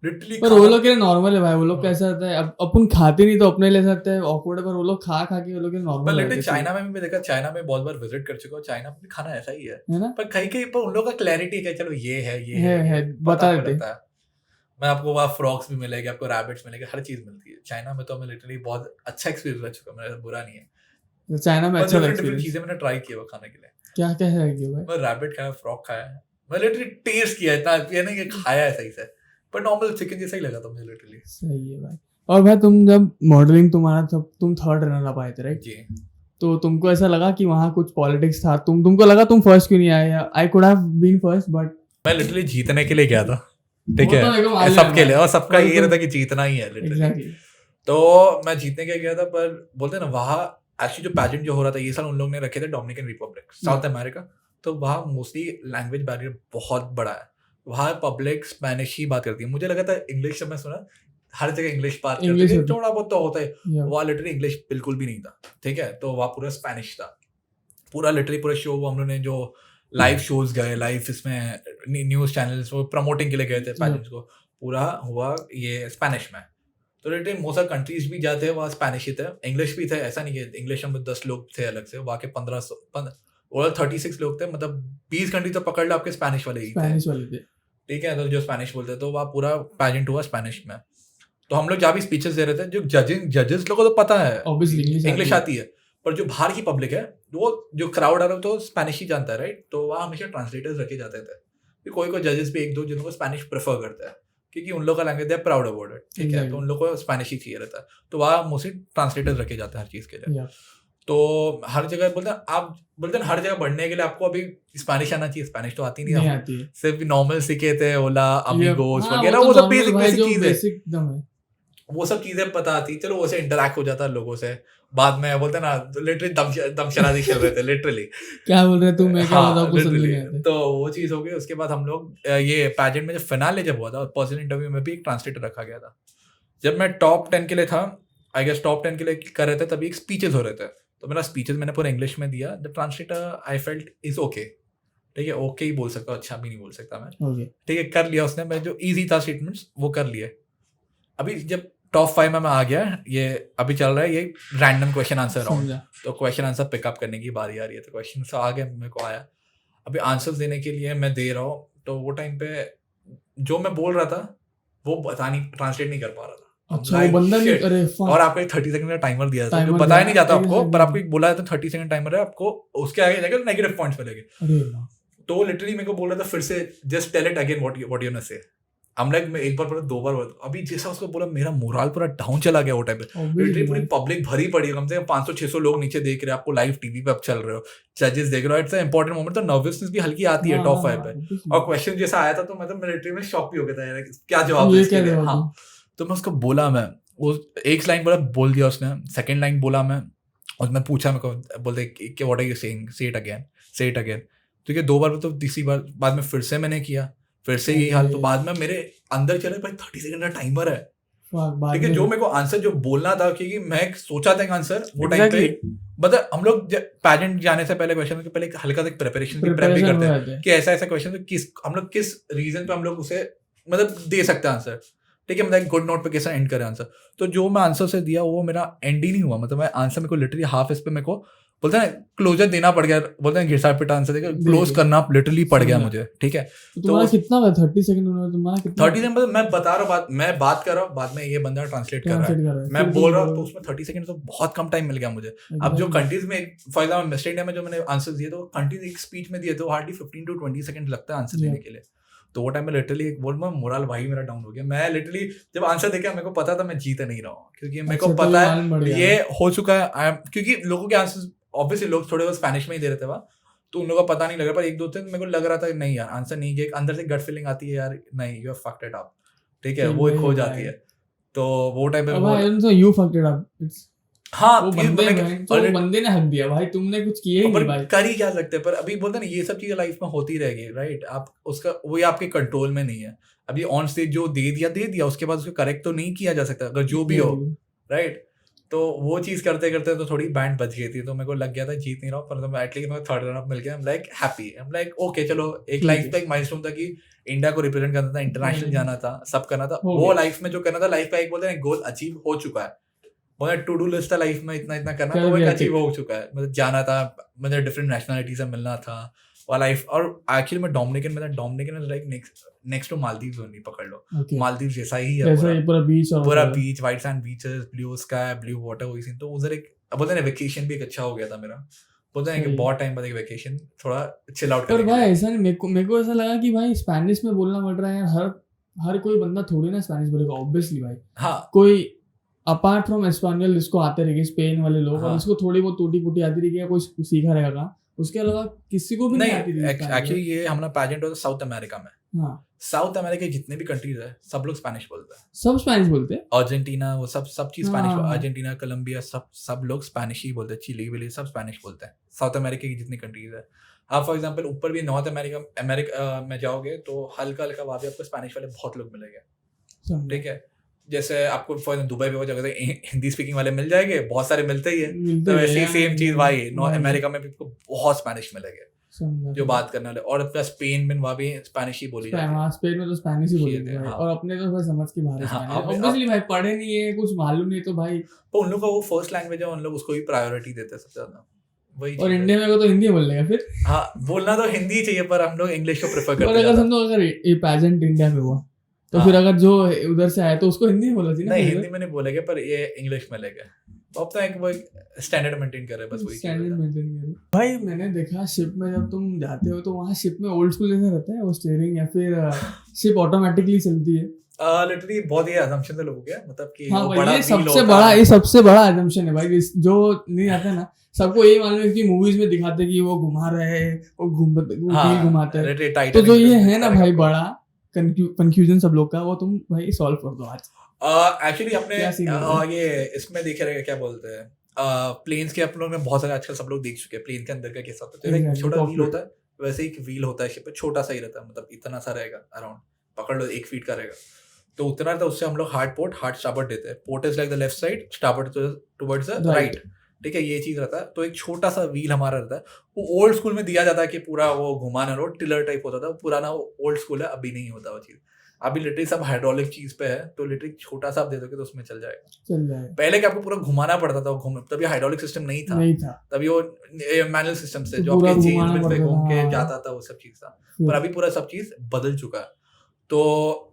लिटरली पर वो लोग के लिए नॉर्मल है भाई, वो लोग हाँ। कैसा रहता है, अब अपन खाते नहीं तो अपने ले सकते हैं ऑकवर्ड है, पर वो लोग खा खा के वो लोग के पर नॉर्मल लिटरली है चाइना में भी मैं देखा, चाइना में बहुत बार विजिट कर चुका हूँ, चाइना में भी खाना ऐसा ही है ना। पर कहीं कहीं पर उन लोगों का क्लैरिटी है कि चलो ये है है, बता पता देते। रहता है। मैं आपको वहाँ फ्रॉक्स भी मिलेगी, आपको रैबिट्स मिलेगी, हर चीज मिलती है चाइना में, तो हमें लिटरली बहुत अच्छा एक्सपीरियंस रह चुका, मेरा बुरा नहीं है, तो चाइना में पर अच्छा डिफरेंट एक्सपीरियंस चीजें मैंने ट्राई किया वो खाने के लिए, क्या क्या है भाई। मैं रैबिट खाया, फ्रॉक खाया, मैं लिटरली टेस्ट किया, इतना ये नहीं कि खाया है सही से, पर नॉर्मल चिकन जैसा ही लगा था मुझे लिटरली। सही है भाई। और भाई तुम जब मॉडलिंग तुम्हारा, तब तुम 3rd रनर अप आए थे राइट, जी, तो तुमको ऐसा लगा कि वहाँ कुछ पॉलिटिक्स था, तुमको लगा तुम फर्स्ट क्यों नहीं आए, या I could have been first, but मैं लिटरली जीतने के लिए गया था, ठीक वो तो मेरे को है, मालूम सबके है लिए, और सबका भाई। ये रहता कि जीतना ही है लिटरली, एग्जैक्टली। तो मैं जीतने के लिए गया था, पर बोलते हैं ना वहाँ एक्चुअली जो पैजेंट जो हो रहा था ये साल उन लोग ने रखे थे डोमिनिकन रिपब्लिक, साउथ अमेरिका, तो वहाँ मोस्टली लैंग्वेज बैरियर बहुत बड़ा है, वहाँ पब्लिक स्पेनिश ही बात करती है, मुझे लगा था इंग्लिश, जब मैं सुना हर जगह इंग्लिश बात करते English थे, होती- थोड़ा बहुत तो होता है, Yeah. वहाँ लिटरली इंग्लिश बिल्कुल भी नहीं था, ठीक है, तो वहाँ पूरा स्पेनिश था, पूरा लिटरली पूरा शो हम लोग ने जो लाइव शोज गए, लाइव इसमें न्यूज चैनल्स वो प्रमोटिंग के लिए गए थे पैजेंट्स को, पूरा हुआ ये स्पेनिश में, तो लिटरली मोस्ट ऑफ कंट्रीज भी जाते हैं वहाँ स्पेनिश ही थे, इंग्लिश भी थे, ऐसा नहीं कि इंग्लिश में 10 लोग थे अलग से, वहाँ के 36 लोग थे, मतलब 20 कंट्री तो पकड़ लो आपके स्पेनिश वाले ही थे, स्पेनिश वाले थे। ठीक है, तो जो स्पेनिश बोलते हैं, तो वहाँ पूरा पैजेंट हुआ स्पेनिश में, तो हम लोग जहाँ भी स्पीचेस दे रहे थे, जो जजेस लोगों को तो पता है Obviously, इंग्लिश आती है, पर जो बाहर की पब्लिक है वो जो क्राउड आ रहा है तो स्पेनिश ही जानता है राइट, तो वहाँ हमेशा ट्रांसलेटर्स रखे जाते थे, फिर कोई जजेस भी एक दो जिनको स्पेनिश प्रेफर करता है क्योंकि उन लोग का लैंग्वेज है प्राउड अबाउट इट, ठीक है, तो उन लोग को स्पेनिश ही चाहिए रहता है, तो वहाँ मोस्टली ट्रांसलेटर्स रखे जाते हैं हर चीज़ के लिए। Yeah. तो हर जगह बोलते हैं, आप बोलते हैं हर जगह बढ़ने के लिए आपको अभी स्पेनिश आना चाहिए, स्पेनिश तो आती नहीं नहीं है, आती है। सिर्फ नॉर्मल सीखे थे, ओला अमीगोस हाँ, वगैरह, तो वो सब normal बेसिक भाई बेसिक जो चीज़ है, basic एकदम है। वो सब चीजें पता आती, चलो वो से इंटरेक्ट हो जाता है लोगों से, बाद में बोलते हैं ना लिटरली दमशराजी खेल रहे थे लिटरली, क्या बोल रहे तू, मैं क्या हाँ बताऊँ, कुछ समझ नहीं लिटरली, आता। तो वो चीज हो गई, उसके बाद हम लोग ये पैजेंट में जब फिनाले जब हुआ था, पर्सनल इंटरव्यू में भी एक ट्रांसलेटर रखा गया था, जब मैं टॉप 10 के लिए था, आई गेस टॉप 10 के लिए कर रहे थे, तभी एक स्पीचेस हो रहे थे, तो मेरा स्पीचेस मैंने पूरा इंग्लिश में दिया, the translator I felt is okay, ठीक है, ओके ही बोल सकता हूँ, अच्छा भी नहीं बोल सकता मैं, Okay. ठीक है, कर लिया उसने, मैं जो ईजी था स्टेटमेंट्स वो कर लिए, अभी जब टॉप 5 में मैं आ गया, ये अभी चल रहा है ये रैंडम क्वेश्चन आंसर राउंड, समझा। तो क्वेश्चन आंसर पिकअप करने की बारी आ रही है, तो क्वेश्चन से आगे मेरे को आया, अभी आंसर्स देने के लिए मैं दे रहा हूँ, तो वो टाइम पे जो मैं बोल रहा था वो बता नहीं, ट्रांसलेट नहीं कर पा रहा था, अच्छा वो बंदा नहीं, अरे fuck. और आपको एक 30 सेकंड का टाइमर दिया था, जो Timer बताया दिया, नहीं जाता 30 आपको, पर second. आपको एक बोला जाता 30 सेकंड टाइमर है, आपको उसके आगे जाकर नेगेटिव पॉइंट्स मिलेंगे, अरे वाह। तो लिटरली मेरे को बोल रहा था फिर से just tell it again what you gonna say, हम लाइक मैं एक बार बोला, 2 बार बोला, अभी जैसा उसको बोला मेरा मोरल पूरा डाउन चला गया वो टाइम पे, लिटरली पूरी पब्लिक भरी पड़ी है, कम से कम 500-600 लोग नीचे देख रहे हैं, आपको लाइव टीवी पे आप चल रहे हो, जजेस देख रहे हो, इट्स इंपॉर्टेंट मोमेंट, तो नर्वसनेस भी हल्की आती है टॉप 5 पे, और क्वेश्चन जैसा आया था तो मतलब मैं लिटरली में शॉक भी हो गया था यार, क्या जवाब ये है इसके क्या लिए, जवाब हाँ, तो मैं उसको बोला, मैं वो एक लाइन बोल दिया उसने, सेकंड लाइन बोला मैं, और मैं पूछा, मेरे को बोलते कि व्हाट आर यू सेइंग, से इट अगेन, तो ये 2 बार, तो तीसरी बार बाद में फिर से मैंने किया, फिर से यही हाल, तो बाद में मेरे अंदर चले भाई 30 सेकंड का टाइमर है, ठीक है, जो मेरे को आंसर जो बोलना था, क्योंकि मैं सोचा था आंसर वो टाइम पे, मतलब हम लोग पैजेंट जाने से पहले क्वेश्चन के पहले हल्का सा प्रिपरेशन भी करते हैं कि ऐसा कोश्चन, तो किस हम लोग किस रीजन पे हम लोग उसे मतलब दे सकते हैं आंसर, ठीक है, मतलब गुड नोट पे कैसा एंड करें आंसर, तो जो मैं आंसर से दिया वो मेरा एंड ही नहीं हुआ, मतलब मैं आंसर मेरे को लिटरली हाफ इस पे मेरे को बोलते हैं क्लोजर देना पड़ गया, बोलते हैं घिसा पिटा आंसर देकर क्लोज करना लिटरली पड़ गया मुझे, ठीक है, तो कितना 30 सेकंड में तुम्हारा कितना, 30 सेकंड मैं बता रहा हूँ, मैं बात कर रहा हूँ, बाद में ये बंदा ट्रांसलेट कर रहा है, मैं बोल रहा हूँ, तो उसमें 30 सेकंड तो बहुत कम टाइम मिल गया मुझे, अब जो कंट्रीज में फॉर एग्जाम्पल वेस्ट इंडिया में जो मैंने आंसर दिए, तो कंट्रीज एक स्पीच में दिए तो हार्डली 15 to 20 सेकंड लगता है आंसर देने के लिए, तो वो टाइम में लिटरली बोल मैं मोरल भाई मेरा डाउन हो गया। मैं लिटरली जब आंसर देखा मेरे को पता था मैं जीत नहीं रहा हूँ, क्योंकि मेरे को अच्छा, तो पता ये है मालूम पड़ गया ये हो चुका है। क्योंकि लोगों के आंसर ऑब्वियसली लोग थोड़े बहुत स्पेनिश में ही दे रहे थे वहाँ, तो उन लोगों को पता नहीं लग रहा, पर एक दो दिन मेरे को लग रहा था कि नहीं यार आंसर नहीं है, एक अंदर से गट फीलिंग आती है यार नहीं you have fucked it up, ठीक है, कि वो एक हो नहीं जाती भाई। है। तो वो टाइम पे अब वो भाई तो you fucked it up, it's हाँ वो ये बंदे मैं हैं, तो वो बंदे ने हक दिया भाई, तुमने कुछ किया ही पर नहीं भाई। कर ही क्या सकते हैं, पर अभी बोलते हैं ना ये सब चीजें लाइफ में होती रहेगी, राइट। आप उसका वो ये आपके कंट्रोल में नहीं है। अभी ऑन स्टेज जो दे दिया उसके बाद उसको करेक्ट तो नहीं किया जा सकता, अगर जो भी हो, राइट। तो वो चीज करते करते तो थोड़ी बैंड बच गई थी, तो मेरे को लग गया था जीत नहीं रहा हूँ, पर एटलीस्ट मेरे को थर्ड रन अप मिल गया। लाइक हैप्पी, लाइक ओके चलो, एक लाइफ का एक माइलस्टोन था कि इंडिया को रिप्रेजेंट करना था, इंटरनेशनल जाना था, सब करना था, हो वो गया। लाइफ में जो करना था, लाइफ का एक बोलते हैं गोल अचीव हो चुका है। मतलब टू डू लिस्ट था लाइफ में, इतना इतना करना, कर तो वो एक दिया अचीव tick। हो चुका है। मतलब जाना था, मतलब डिफरेंट नेशनलिटी से मिलना था, और लाइफ, और एक्चुअली मैं डोमिनिकन में लाइक नेक्स्ट टू मालदीव्स नहीं पकड़ लो, Okay। मालदीव्स जैसा ही है जैसा पूरा, ये पूरा बीच और पूरा होता है। Beach, white sand beaches, blue sky, blue water, वही सीन। तो उधर एक बोलते हैं ना वेकेशन भी एक अच्छा हो गया था मेरा, बोलते हैं कि सही। बहुत टाइम बाद एक वेकेशन थोड़ा चिल आउट पर करने के भाई लिए। ऐसा नहीं, मेरे को ऐसा लगा कि भाई स्पेनिश में बोलना पड़ रहा है यार, हर कोई बंदा थोड़ी ना स्पेनिश बोलेगा ऑब्वियसली भाई। हाँ कोई अपार्ट फ्रॉम एस्पानियल जिसको आते रहेंगे, स्पेन वाले लोग, और हाँ इसको थोड़ी बहुत टूटी फूटी आती रहेगी या कोई सीखा रहेगा कहाँ, उसके अलावा किसी को भी नहीं आती नहीं, रहेगी Spanish एक्चुअली ये हमारा पैजेंट होता है साउथ अमेरिका में। भाई। हाँ, साउथ अमेरिका के जितने भी कंट्रीज है सब लोग स्पेनिश बोलते हैं। सब स्पेनिश बोलते हैं। अर्जेंटीना वो सब चीज स्पेनिश, हाँ। अर्जेंटीना, कोलंबिया, सब लोग स्पेनिश ही बोलते हैं, चिली विली सब स्पेनिश बोलते हैं, साउथ अमेरिका की जितनी कंट्रीज है। आप फॉर एग्जांपल ऊपर भी नॉर्थ अमेरिका में जाओगे तो हल्का हल्का वहाँ भी आपको स्पेनिश वाले बहुत लोग मिलेंगे, समझा। ठीक है। जैसे आपको फॉर दुबई में वो जगह से हिंदी स्पीकिंग वाले मिल जाएंगे, बहुत सारे मिलते ही है, मिलते तो हैं वैसे ही यार, सेम चीज भाई नॉर्थ भाई। अमेरिका में भी आपको बहुत स्पेनिश मिलेंगे समझा, जो समझा। बात करने वाले, और अपना स्पेन में वहाँ भी स्पेनिश ही बोली जाती है। हाँ, स्पेन में तो स्पेनिश ही बोलेंगे भाई, हाँ। और अपने तो भाई समझ के बाहर है हाँ, स्पेनिश। अब ऑब्वियसली भाई पढ़े नहीं है, कुछ मालूम नहीं तो भाई। तो उन लोग का वो फर्स्ट लैंग्वेज है, उन लोग उसको ही प्रायोरिटी देते हैं सबसे ज्यादा, वही और चीज़ है। इंडिया में तो हिंदी बोल लेगा फिर। हाँ बोलना तो हिंदी ही चाहिए, पर हम लोग इंग्लिश को प्रेफर और करते अगर हैं। समझो अगर ये पैजेंट इंडिया में हुआ तो हाँ। फिर अगर जो उधर से आया तो उसको हिंदी में बोला थी ना। नहीं हिंदी में नहीं बोलेंगे, पर ये इंग्लिश में लेंगे, तो अब तो एक वो स्टैंडर्ड मेंटेन कर रहे हैं, बस वही चीज़ स्टैंडर्ड है। मेंटेन करो भाई। मैंने देखा शिप में जब तुम जाते हो तो वहाँ शिप में ओल्ड स्कूल जैसा रहता है वो स्टीयरिंग, या फिर शिप ऑटोमेटिकली चलती है। लिटरली बहुत ही assumption है लोगों के, मतलब कि हाँ वो भाई, बड़ा ये wheel सबसे होता बड़ा है। ये सबसे बड़ा assumption है भाई, जो नहीं आता ना, सबको यही मालूम है कि मूवीज में दिखाते हैं कि वो घुमा रहे हैं, वो व्हील घुमाते हैं। literally तो Titanic जो ये में है ना करेगा भाई आपको। बड़ा कंफ्यूजन सब लोग का, वो तुम भाई सॉल्व कर दो आज। एक्चुअली अपने क्या scene है? ये इसमें देखे रहेगा क्या बोलते हैं, प्लेन्स के अपन लोग ने बहुत सारे आजकल सब लोग देख चुके हैं, प्लेन के अंदर का कैसा होता है, तो एक Exactly, छोटा व्हील cockpit। होता है, वैसे एक व्हील होता है शिप पे, छोटा सा ही रहता है, मतलब इतना सा रहेगा अराउंड, पकड़ लो 1 फीट का रहेगा, तो उतना रहता है। उससे हम लोग हार्ड स्टार्बोर्ड देते हैं, port is like the left side, starboard towards the Right। Right, ठीक है, ये चीज रहता है। तो एक छोटा सा व्हील हमारा रहता है, वो ओल्ड स्कूल में दिया जाता है कि पूरा वो घुमाना रोड टिलर टाइप होता था, वो पुराना ओल्ड स्कूल है, अभी नहीं होता वो चीज, अभी लिटरली सब हाइड्रोलिक चीज पे है, तो लिटरली छोटा सा आप दे दोगे तो उसमें चल जाएगा। चल जाएगा। पहले क्या आपको पूरा घुमाना पड़ता था, तभी हाइड्रोलिक सिस्टम नहीं था, नहीं था तभी वो मैनुअल सिस्टम से तो जो पूरा आपके घुमाना चेंज पे पड़ता घूम के था। जाता था, वो सब चीज था, पर अभी पूरा सब चीज बदल चुका है। तो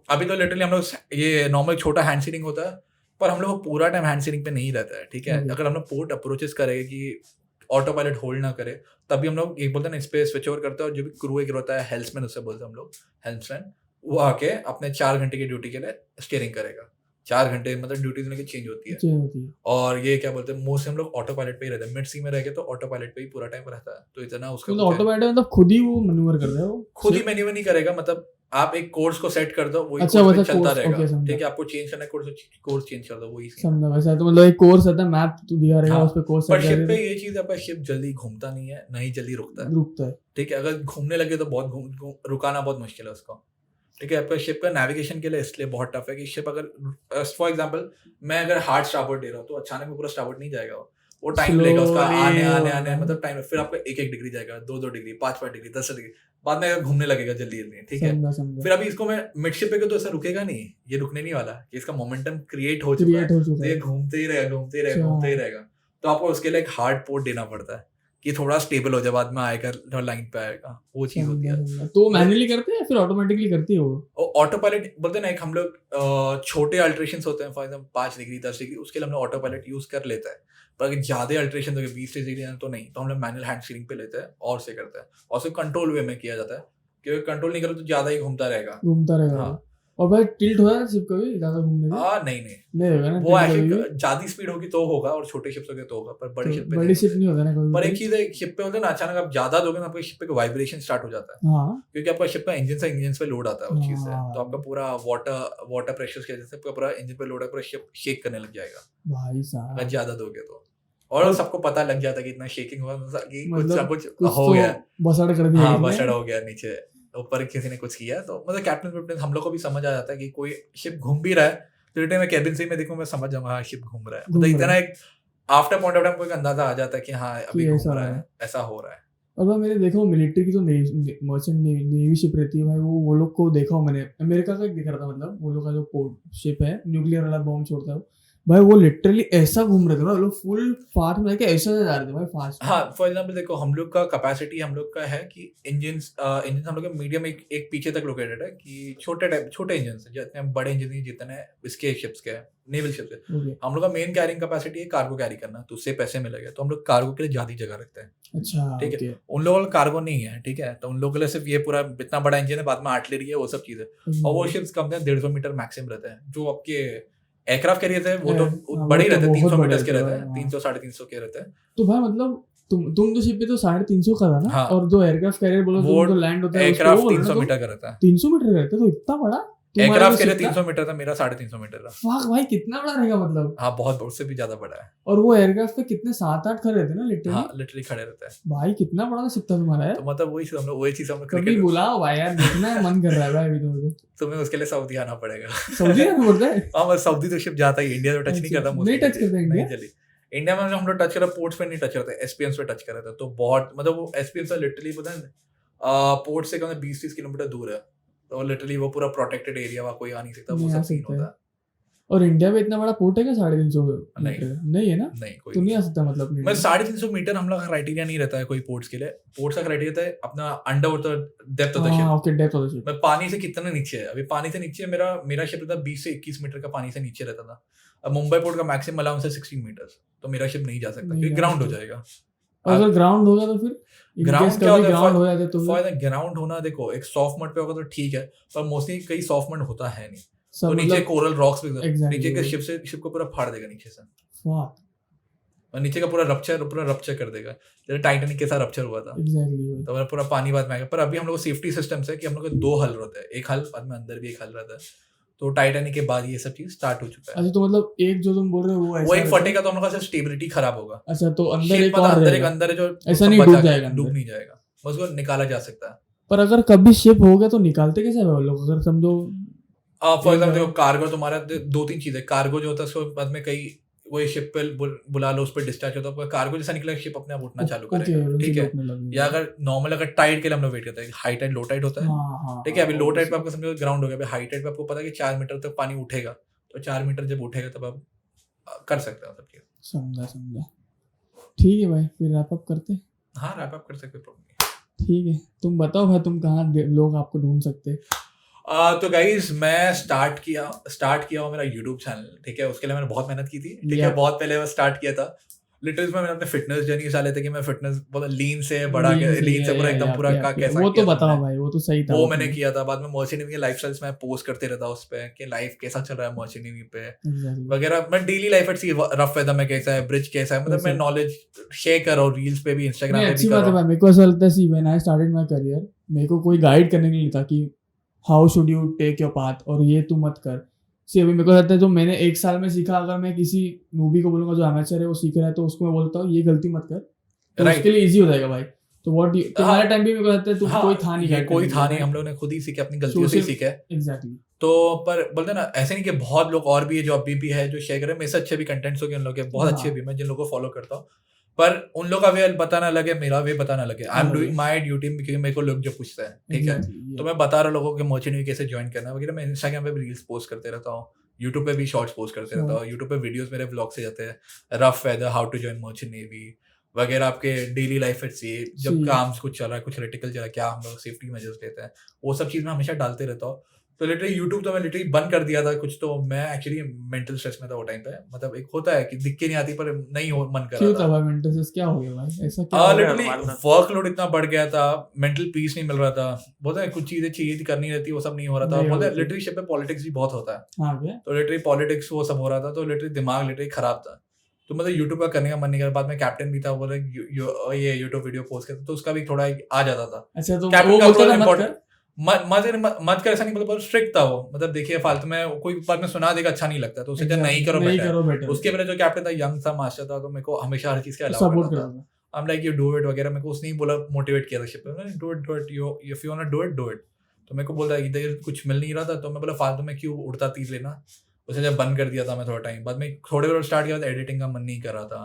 अभी तो लिटरली हम लोग ये नॉर्मल छोटा हैंड सीलिंग होता है, पर हम लोग पूरा टाइम हैंड सीलिंग पे नहीं रहता है, ठीक है। अगर हम लोग पोर्ट अप्रोचेस करेंगे कि ऑटो पायलट होल्ड ना करे, तभी हम लोग एक बोलते हैं ना इस पे स्विच ओवर करते हैं, और जो भी क्रू एक होता है हेल्म्समैन, उससे बोलते हैं हम लोग हेल्म्समैन, वो आके अपने 4 घंटे की ड्यूटी के लिए स्टीयरिंग करेगा। 4 घंटे मतलब ड्यूटी उनकी चेंज होती है, और ये क्या बोलते हैं मोस्टली हम लोग ऑटो पायलट पे ही रहते हैं, मिड सी में रह के तो ऑटो पायलट पे ही पूरा टाइम रहता है, तो इतना उसका मतलब ऑटो पायलट मतलब खुद ही वो मैन्यूवर कर रहा है वो खुद ही मैन्यूवर नहीं करेगा, मतलब आप एक कोर्स को सेट कर दो, वही अच्छा, कोर्स मतलब पे चलता course, रहेगा, okay, समझा। ठीक है। आपको चेंज करना है कोर्स चेंज कर दो, वही सीन है। समझा। वैसा तो मतलब एक कोर्स रहता है, मैप तो दिया रहेगा हाँ, उस पे कोर्स पर शिप पे ये चीज है, पर शिप जल्दी घूमता नहीं है, नहीं जल्दी रुकता है, रुकता है, ठीक है। अगर घूमने लगे तो बहुत रुकाना बहुत मुश्किल है उसको, ठीक है। आपका शिप का नेविगेशन के लिए इसलिए बहुत टफ है कि शिप अगर फॉर एग्जांपल मैं अगर हार्ड स्टारबोर्ड दे रहा हूँ तो अचानक में पूरा स्टारबोर्ड नहीं जाएगा, वो टाइम लेगा उसका आने मतलब टाइम, फिर आपका 1 डिग्री जाएगा, 2 डिग्री, 5 डिग्री, 10 डिग्री, बाद में अगर घूमने लगेगा जल्दी, ठीक है। फिर अभी इसको मैं मिडशिप पे तो ऐसा रुकेगा नहीं, ये रुकने नहीं वाला, कि इसका मोमेंटम क्रिएट हो चुका है, तो ये घूमते ही रहेगा, तो आपको उसके लिए एक हार्ड पोर्ट देना पड़ता है कि थोड़ा स्टेबल हो जाए, बाद में आएगा लाइन पे आएगा, वो चीज होती है। तो मैन्युअली करते हैं या फिर ऑटोमेटिकली करती है वो? ऑटो पायलट बोलते हैं ना, एक हम लोग छोटे अल्ट्रेशंस होते हैं, फॉर एग्जांपल 5 डिग्री 10 डिग्री, उसके लिए हम लोग ऑटो पायलट यूज कर लेते हैं, पर अगर ज्यादा अल्ट्रेशन हो 20 डिग्री तो नहीं, तो हम लोग मैनुअल हैंड स्टीयरिंग पे लेते हैं और से करते हैं, और से कंट्रोल वे में किया जाता है, क्योंकि कंट्रोल नहीं करो तो ज्यादा ही घूमता रहेगा। हाँ। और भाई टिल्ट हो रहा है शिप कभी ज्यादा घूमने से? नहीं होगा ना वो tilt कभी भी? ज्यादा स्पीड होगी तो होगा, और छोटे शिप होगी तो होगा, पर बड़ी तो शिप पे बड़ी शिप नहीं होगा ना कभी पर भी? एक चीज है, शिप पे होता है ना, अचानक आप ज्यादा दोगे ना आपके शिप पे वाइब्रेशन स्टार्ट हो जाता है, हाँ क्योंकि आपका शिप का इंजन पे लोड आता है उस चीज से, हाँ। तो आपका पूरा वाटर प्रेशर की वजह से आपका पूरा इंजन पे लोड है, पूरा शिप शेक करने लग जाएगा भाई अगर साहब, ज्यादा दोगे तो। और सबको पता लग जाता है कि इतना शेकिंग हुआ, कि कुछ ना मतलब कुछ कुछ हो तो गया, बसड़ कर दिया हाँ किसी ने। बसड़ हो गया नीचे, ऊपर किसी ने कुछ किया, तो मतलब कैप्टन हम लोग को भी समझ आ जाता है कि कोई शिप घूम भी रहा है, तो रिटर्न में कैबिन से ही मैं देखूं, मैं समझ जाऊंगा हाँ शिप घूम रहा है, मतलब घूम इतना रहा एक आफ्टर पॉइंट ऑफ टाइम को एक अंदाजा आ जाता है कि हाँ अभी कि घूम रहा है, ऐसा हो रहा है। और भाई मैंने देखा मिलिट्री की जो मर्चेंट नेवी शिप रहती है भाई, वो लोग को देखा हूँ मैंने, अमेरिका का एक दिख रहा था, मतलब वो लोग का जो शिप है न्यूक्लियर वाला बॉम्ब छोड़ता है भाई, वो लिटरली ऐसा घूम रहे थे भाई, वो लोग फुल फास्ट में जाके ऐसा जा रहे थे भाई फास्ट। हाँ फॉर एग्जाम्पल देखो, हम लोग का कैपेसिटी हम लोग का है कि इंजन हम लोग का मीडियम एक पीछे तक लोकेटेड है, कि छोटे इंजन है, जितने बड़े इंजन नहीं जितने इसके शिप्स के नेवल शिप्स के, Okay. हम लोग का मेन कैरिंग कैपेसिटी है कार्गो कैरी करना, तो उससे पैसे मिलेंगे, तो हम लोग कार्गो के लिए ज्यादा जगह रखते हैं, अच्छा ठीक है। okay. उन लोगों का कार्गो नहीं है, ठीक है, तो उन लोगों के लिए सिर्फ ये पूरा इतना बड़ा इंजन है, बाद में आर्टिलरी है, वो सब चीजें, और वो शिप्स कम है 150 मीटर मैक्सिमम रहते हैं, जो आपके एयरक्राफ्ट कैरियर है वो तो हाँ, बड़े वो ही तो रहते हैं, बहुत 300 बड़े मीटर के रहते रहते हैं, हैं, हाँ। 300 350 के रहते हैं। तो भाई मतलब तुम जो शिप पे तो 350 का था ना, हाँ। और जो एयरक्राफ्ट कैरियर बोलो वो जो लैंड होता है एयरक्राफ्ट 300 मीटर का रहता है, 300 मीटर रहता है, तो इतना बड़ा एयरक्राफ्ट कैरियर 300 मीटर था, मेरा 350 मीटर था। फक भाई कितना बड़ा रहेगा मतलब। हाँ बहुत, उससे भी ज्यादा बड़ा है। और वो एयरक्राफ्ट पे कितने 7-8 खड़े रहते हैं ना लिटरली। हाँ लिटरली खड़े रहते हैं। भाई कितना बड़ा शिप था तुम्हारा है। तो मतलब वही चीज हम लोग कभी क्रिकेट, बुलाओ भाई यार, देखना है मन कर रहा है भाई अभी तो मेरे को। तुम्हें उसके लिए सऊदी आना पड़ेगा। सऊदी आना पड़ता है? हाँ बस सऊदी तो शिप जाता ही, इंडिया तो टच नहीं अच्छा, करता, नहीं touch करता इंडिया? नहीं चली इंडिया में हम लोग टच करते, पोर्ट्स पे नहीं टच करते, एसपीएम्स पे टच कर रहे थे, तो बहुत मतलब वो एसपीएम से लिटरली पता है पोर्ट से कम 20-30 किलोमीटर दूर है, तो लिटरली वो पूरा प्रोटेक्टेड एरिया, वहाँ कोई आ नहीं सकता, वो नहीं आ सब सीन सकता होता है। है। और इंडिया में इतना बड़ा पोर्ट है क्या 350 नहीं। मीटर? नहीं है ना, नहीं कोई तो नहीं आ सकता मतलब मैं इंडिया। 350 मीटर हम लोग का क्राइटेरिया नहीं रहता है कोई पोर्ट्स के लिए, पोर्ट्स का क्राइटेरिया रहता है अपना under depth of the ship, okay depth of the ship. मैं पानी से कितना नीचे है, अभी पानी से नीचे मेरा शिप रहता 20 से 21 मीटर का पानी से नीचे रहता था। अब मुंबई पोर्ट का मैक्सिमम अलाउंस है 16 मीटर, तो मेरा शिप नहीं जा सकता नहीं क्योंकि जा ग्राउंड हो सकता। जाएगा। और अगर ग्राउंड होगा तो फिर ग्राउंड क्या होता है, ग्राउंड हो जाता है तो फॉर ग्राउंड होना देखो, एक सॉफ्ट मड पे होगा तो ठीक है, पर मोस्टली कई सॉफ्ट मड होता है नहीं, सब तो नीचे मतलब कोरल रॉक्स भी Exactly, नीचे के वही। शिप को पूरा फाड़ देगा नीचे से, fuck, और नीचे का पूरा रप्चर कर देगा, जैसे टाइटैनिक के साथ रप्चर हुआ था, exactly वही। तो पूरा पानी बाद में आएगा। पर अभी हम लोग को सेफ्टी सिस्टम है कि हम लोग को 2 हल रहता है, एक हल बाद में अंदर भी एक हल रहता है, तो टाइटैनिक के बाद ये सब चीज स्टार्ट हो चुका है। अच्छा तो मतलब एक जो तुम बोल रहे हो वो ऐसा वो एक रहता है? फटेगा तो हम लोग का स्टेबिलिटी खराब होगा, अच्छा तो अंदर Shape एक मतलब और अंदर रहेगा, अंदर है जो ऐसा सब नहीं बचा डूब के जाएगा डूब अंदर? नहीं जाएगा, बस वो निकाला जा सकता है। पर अगर कभी शिप हो गया तो निकालते कैसे हैं वो लोग, अगर समझो फॉर एग्जाम्पल देखो कार्गो तुम्हारा 2-3 चीजें, कार्गो जो होता है उसको बाद में कई वो शिप पे बुला लो, उस पर डिस्चार्ज होता है, कार्गो जैसा निकला शिप अपने आप उठना चालू ओके करेगा, ठीक है। है या अगर नॉर्मल अगर टाइड के लिए हम लोग वेट करते हैं, हाई टाइड लो टाइड होता है, हाँ ठीक है। अभी लो टाइड पे आपको समझो ग्राउंड हो गया, अभी हाई टाइड पे आपको पता है कि 4 मीटर तक पानी उठेगा, तो 4 मीटर जब उठेगा तब आप कर सकते हो सब चीज। समझा ठीक है भाई, फिर रैप अप करते हैं। हाँ रैप अप कर सकते, प्रॉब्लम नहीं। ठीक है, तुम बताओ भाई तुम कहाँ लोग आपको ढूंढ सकते हैं। तो गाइज मैं स्टार्ट किया हुआ मेरा यूट्यूब चैनल, ठीक है, उसके लिए मैंने बहुत मेहनत की थी, ठीक है, बहुत पहले मैं स्टार्ट किया था। लिटरली मैंने अपने फिटनेस जर्नी डाले थे कि मैं फिटनेस बहुत लीन से बड़ा लीन से पूरा एकदम पूरा का कैसा वो तो किया बताओ मैंने। भाई, वो तो सही था। वो मैंने किया था। बाद में मर्चेंट नेवी के लाइफस्टाइल्स में पोस्ट करते रहता उस पे कि लाइफ कैसा चल रहा है मर्चेंट नेवी पे वगैरह। मैं daily life at rough weather में कैसा है, ब्रिज कैसा है, मतलब मैं नॉलेज शेयर कर रहा हूँ रील्स पे भी, इंस्टाग्राम पे भी अच्छी कर बात है रहा भाई। हूँ। मेरे को ऐसा लगता है see when I started my career, मेरे को कोई गाइड करने के लिए था कि how should you take your path और ये तू मत कर। सी अभी मेरे को लगता है जो मैंने 1 साल में सीखा, अगर मैं किसी नूबी को बोलूंगा जो अमेचर है वो सीख रहा है तो उसको मैं बोलता हूँ ये गलती मत कर, तो उसके लिए इजी हो जाएगा भाई। तो व्हाट तुम्हारे टाइम भी मेरे को लगता है तुम कोई था नहीं, कोई था नहीं, हम लोग ने खुद ही सीखे, अपनी गलतियों से सीखे। एग्जैक्टली। तो पर बोलते ना ऐसे नहीं कि बहुत लोग और भी है जो अभी भी है जो शेयर कर रहे हैं, मेरे से अच्छे भी कंटेंट्स हो गए उन लोग के, बहुत अच्छे भी मैं जिन लोगों को फॉलो करता हूँ, पर उन लोग का वे पता ना लगे, मेरा वे पता ना लगे। I am doing my duty क्योंकि मेरे को लोग जो पूछते हैं, ठीक है, तो मैं बता रहा लोगों को मर्चेंट नेवी कैसे ज्वाइन करना है वगैरह। मैं इंस्टाग्राम पे भी रील्स पोस्ट करते रहता हूँ, यूट्यूब पे भी शॉर्ट्स पोस्ट करते रहता हूँ। यूट्यूब पे वीडियोस मेरे व्लॉग से जाते हैं, rough weather, how to join merchant navy वगैरह, आपके डेली लाइफ से जब काम कुछ चल रहा है, कुछ क्रिटिकल चल रहा है, क्या हम लोग सेफ्टी मेजर्स लेते हैं, वो सब चीज़ मैं हमेशा डालते रहता हूँ। तो लिटरली यूट्यूब तो मैं लिटरली बंद कर दिया था कुछ, तो मैं एक्चुअली मेंटल स्ट्रेस में था वो टाइम पे, मतलब एक होता है कि दिख के नहीं आती पर नहीं हो मन कर क्यों रहा था था। भाई मेंटल स्ट्रेस, क्या हो गया भाई, ऐसा क्या हो गया लिटरली अरमान का? वर्कलोड इतना बढ़ गया था, मेंटल पीस नहीं मिल रहा था, बोलते हैं कुछ चीजें चाहिए थी करनी रहती, वो सब नहीं हो रहा था। नहीं हो बोलते हैं रही थी। लिटरली शिप में पॉलिटिक्स भी बहुत होता है, हाँ क्या? तो लिटरली पॉलिटिक्स वो सब हो रहा था, तो लिटरली दिमाग लिटरली खराब था। तो मतलब यूट्यूब का करने का मन नहीं कर, बाद में कैप्टन भी था, बोले ये यूट्यूब वीडियो पोस्ट करता, तो उसका भी थोड़ा आ जाता था। अच्छा तो कैप्टन वो का बोलता अप्रोच था मत इम्पोर्टेंट, कर। मत कर ऐसा नहीं, मतलब स्ट्रिक्ट था वो, मतलब देखिए फालतू में कोई बात में सुना देगा अच्छा नहीं लगता, तो उसे नहीं करो नहीं बेटर। करो बेटर, उसके पहले जो कैप्टन था यंग था, मास्टर था, तो मेरे को हमेशा हर चीज के अलाउ सपोर्ट करता करता था। था। I'm like you do it वगैरह, मेरे को उसने ही बोला, मोटिवेट किया था शिप में, do it you if you wanna do it। तो मेरे को बोलता इधर कुछ मिल नहीं रहा था, तो मैं बोला फालतू में क्यों उड़ता तीर लेना, उसे जब बंद कर दिया था मैं थोड़ा टाइम बाद में, थोड़े बार स्टार्ट किया था, एडिटिंग का मन नहीं कर रहा था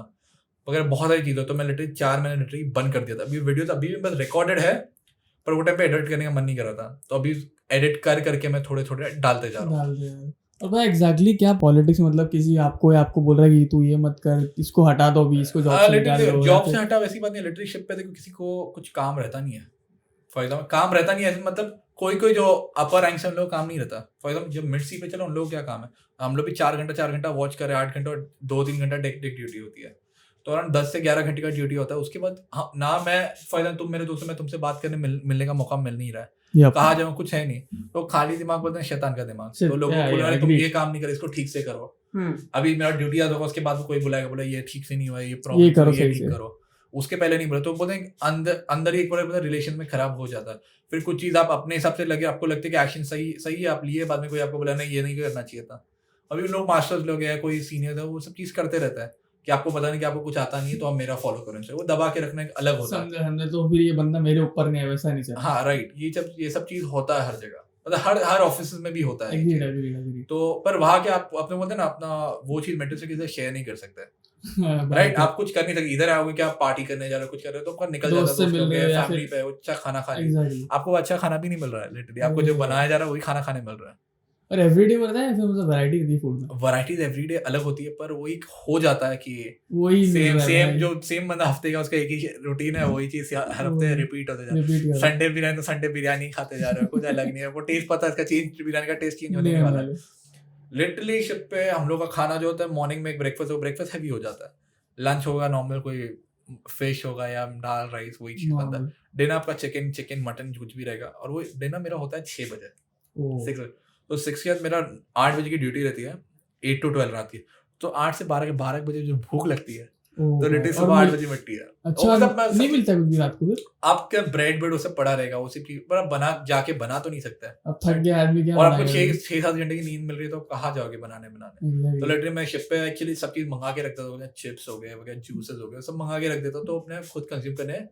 वगैरह, बहुत सारी चीज़ें, तो मैं लिटरली 4 महीने लिटरली बंद कर दिया था। अभी वीडियोस अभी भी बस रिकॉर्डेड है, पर वो टाइम पे एडिट करने का मन नहीं कर रहा था, तो अभी एडिट कर करके मैं थोड़े थोड़े डालते जा रहा हूँ। डाल दिया। और भाई एग्जैक्टली क्या पॉलिटिक्स, मतलब किसी आपको बोल रहा है कि तू ये मत कर, इसको हटा दो अभी, इसको जॉब से निकाल दो, या जॉब से फिर हटा वैसी बात नहीं, लिटरली शिप पे देखो किसी को कुछ काम रहता नहीं है। फॉर एग्जाम्पल काम रहता नहीं है, मतलब कोई जो अपर रैंक से उन लोग काम नहीं रहता। फॉर एग्जाम्पल जब मिड सी पे चलो, उन लोग क्या काम है, हम लोग भी 4 घंटा वॉच करें, 8 घंटा, 2-3 घंटा टेक ड्यूटी होती है, तो अराउंड 10 से 11 घंटे का ड्यूटी होता है। उसके बाद ना मैं फॉर एग्जाम्पल तुम मेरे दोस्त में तुमसे बात करने मिलने का मौका मिल नहीं रहा है, कहा जाऊँ कुछ है नहीं, तो खाली दिमाग बोलते हैं शैतान का दिमाग, तो लोगों को बोला तुम ये काम नहीं कर, इसको ठीक से करो। अभी मेरा ड्यूटी याद होगा, उसके बाद कोई बुलाएगा, बोला ये ठीक से नहीं हुआ, ये प्रॉब्लम ये ठीक करो, उसके पहले नहीं बोला, तो बोलते हैं अंदर ही एक बार रिलेशन में खराब हो जाता है। फिर कुछ चीज आप अपने हिसाब से लगे, आपको लगता है कि एक्शन सही है, आप लिए, बाद में कोई आपको बोला नहीं ये नहीं करना चाहिए था। अभी लोग मास्टर्स लोग हैं, कोई सीनियर था, वो सब चीज करते रहता है कि आपको पता नहीं कि आपको कुछ आता नहीं है, तो आप मेरा फॉलो करो, वो दबा के रखना एक अलग होता है। हमने तो फिर ये बंदा मेरे ऊपर नहीं है, वैसा नहीं चल। हाँ राइट, ये सब चीज होता है हर जगह, मतलब हर ऑफिस में भी होता है। Agreed. तो पर वहाँ के आप अपने बोलते हैं ना, अपना वो चीज मेंटल से किसी शेयर नहीं कर सकते, राइट। आप कुछ कर नहीं सकते, इधर आओगे क्या पार्टी करने जा रहे हो, कुछ कर रहे हो, तो आपका निकल जाता है दोस्त लोग हैं, फैमिली पे अच्छा खाना खा लिया, आपको अच्छा खाना भी नहीं मिल रहा है, लिटरली आपको जो बनाया जा रहा है वही खाना खाने मिल रहा है। और एवरीडे मिलता है, फिर मतलब वैरायटी रहती है फूड में, वैराइटीज एवरीडे अलग होती है, पर वही हो जाता है कि वही सेम बंदा हफ्ते का उसका एक ही रूटीन है, वही चीज हर हफ्ते रिपीट होते जा रहा है। संडे बिरयानी तो संडे बिरयानी खाते जा रहे हो, कुछ अलग नहीं है, वो टेस्ट पता है इसका चेंज, बिरयानी का टेस्ट चेंज होने वाला है। लिटरली शिप पे हम लोग का खाना जो होता है, मॉर्निंग में एक ब्रेकफास्ट हैवी हो जाता है, लंच होगा नॉर्मल कोई फिश होगा या दाल राइस, वही चीज बनता है। डिनर आपका चिकन मटन कुछ भी रहेगा, और वो डिनर मेरा होता है 6 बजे 6 बजे, तो 6 के बाद मेरा 8 बजे की ड्यूटी रहती है, 8 to 12 रात की, तो 8 से 12 बजे जो भूख लगती है, तो लिटरली सुबह 8 बजे मिटती है। अच्छा, नहीं मिलता कुछ भी रात को, फिर आपका ब्रेड उसे पड़ा रहेगा, उसी की जाके बना तो नहीं सकता है, अब थक गया आदमी क्या, और आपको 6-7 घंटे की नींद मिल रही है, तो कहाँ जाओगे बनाने। तो लिटरली मैं शिप पे एक्चुअली सब चीज मंगा के रखता था, चिप्स हो गए वगैरह, जूसेस हो गए, सब मंगा के रख देता, तो अपने खुद कंज्यूम करने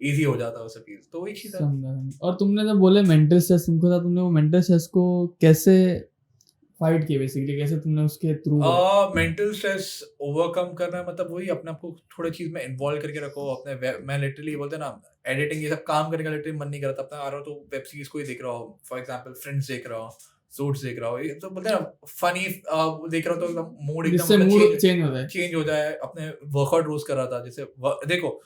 इजी हो जाता है वो सब चीज, तो वही चीज है। और तुमने जब बोले मेंटल स्ट्रेस तुमको था, तुमने वो मेंटल स्ट्रेस को कैसे फाइट किया, बेसिकली कैसे तुमने उसके थ्रू मेंटल स्ट्रेस ओवरकम करना, मतलब वही अपने आपको थोड़े चीज में इन्वॉल्व करके रखो अपने। मैं लिटरली बोलते हैं ना, एडिटिंग ये सब काम करने का लिटरली मन नहीं करता, अपना आ रहा हो तो वेब सीरीज कोई देख रहा हो, फॉर एग्जांपल फ्रेंड्स देख रहा हो, सूट्स देख रहा हो, ये तो बोलते हैं ना फनी देख रहा हो, तो एकदम मूड चेंज हो जाए। अपने वर्कआउट रोज कर रहा था, जैसे देखो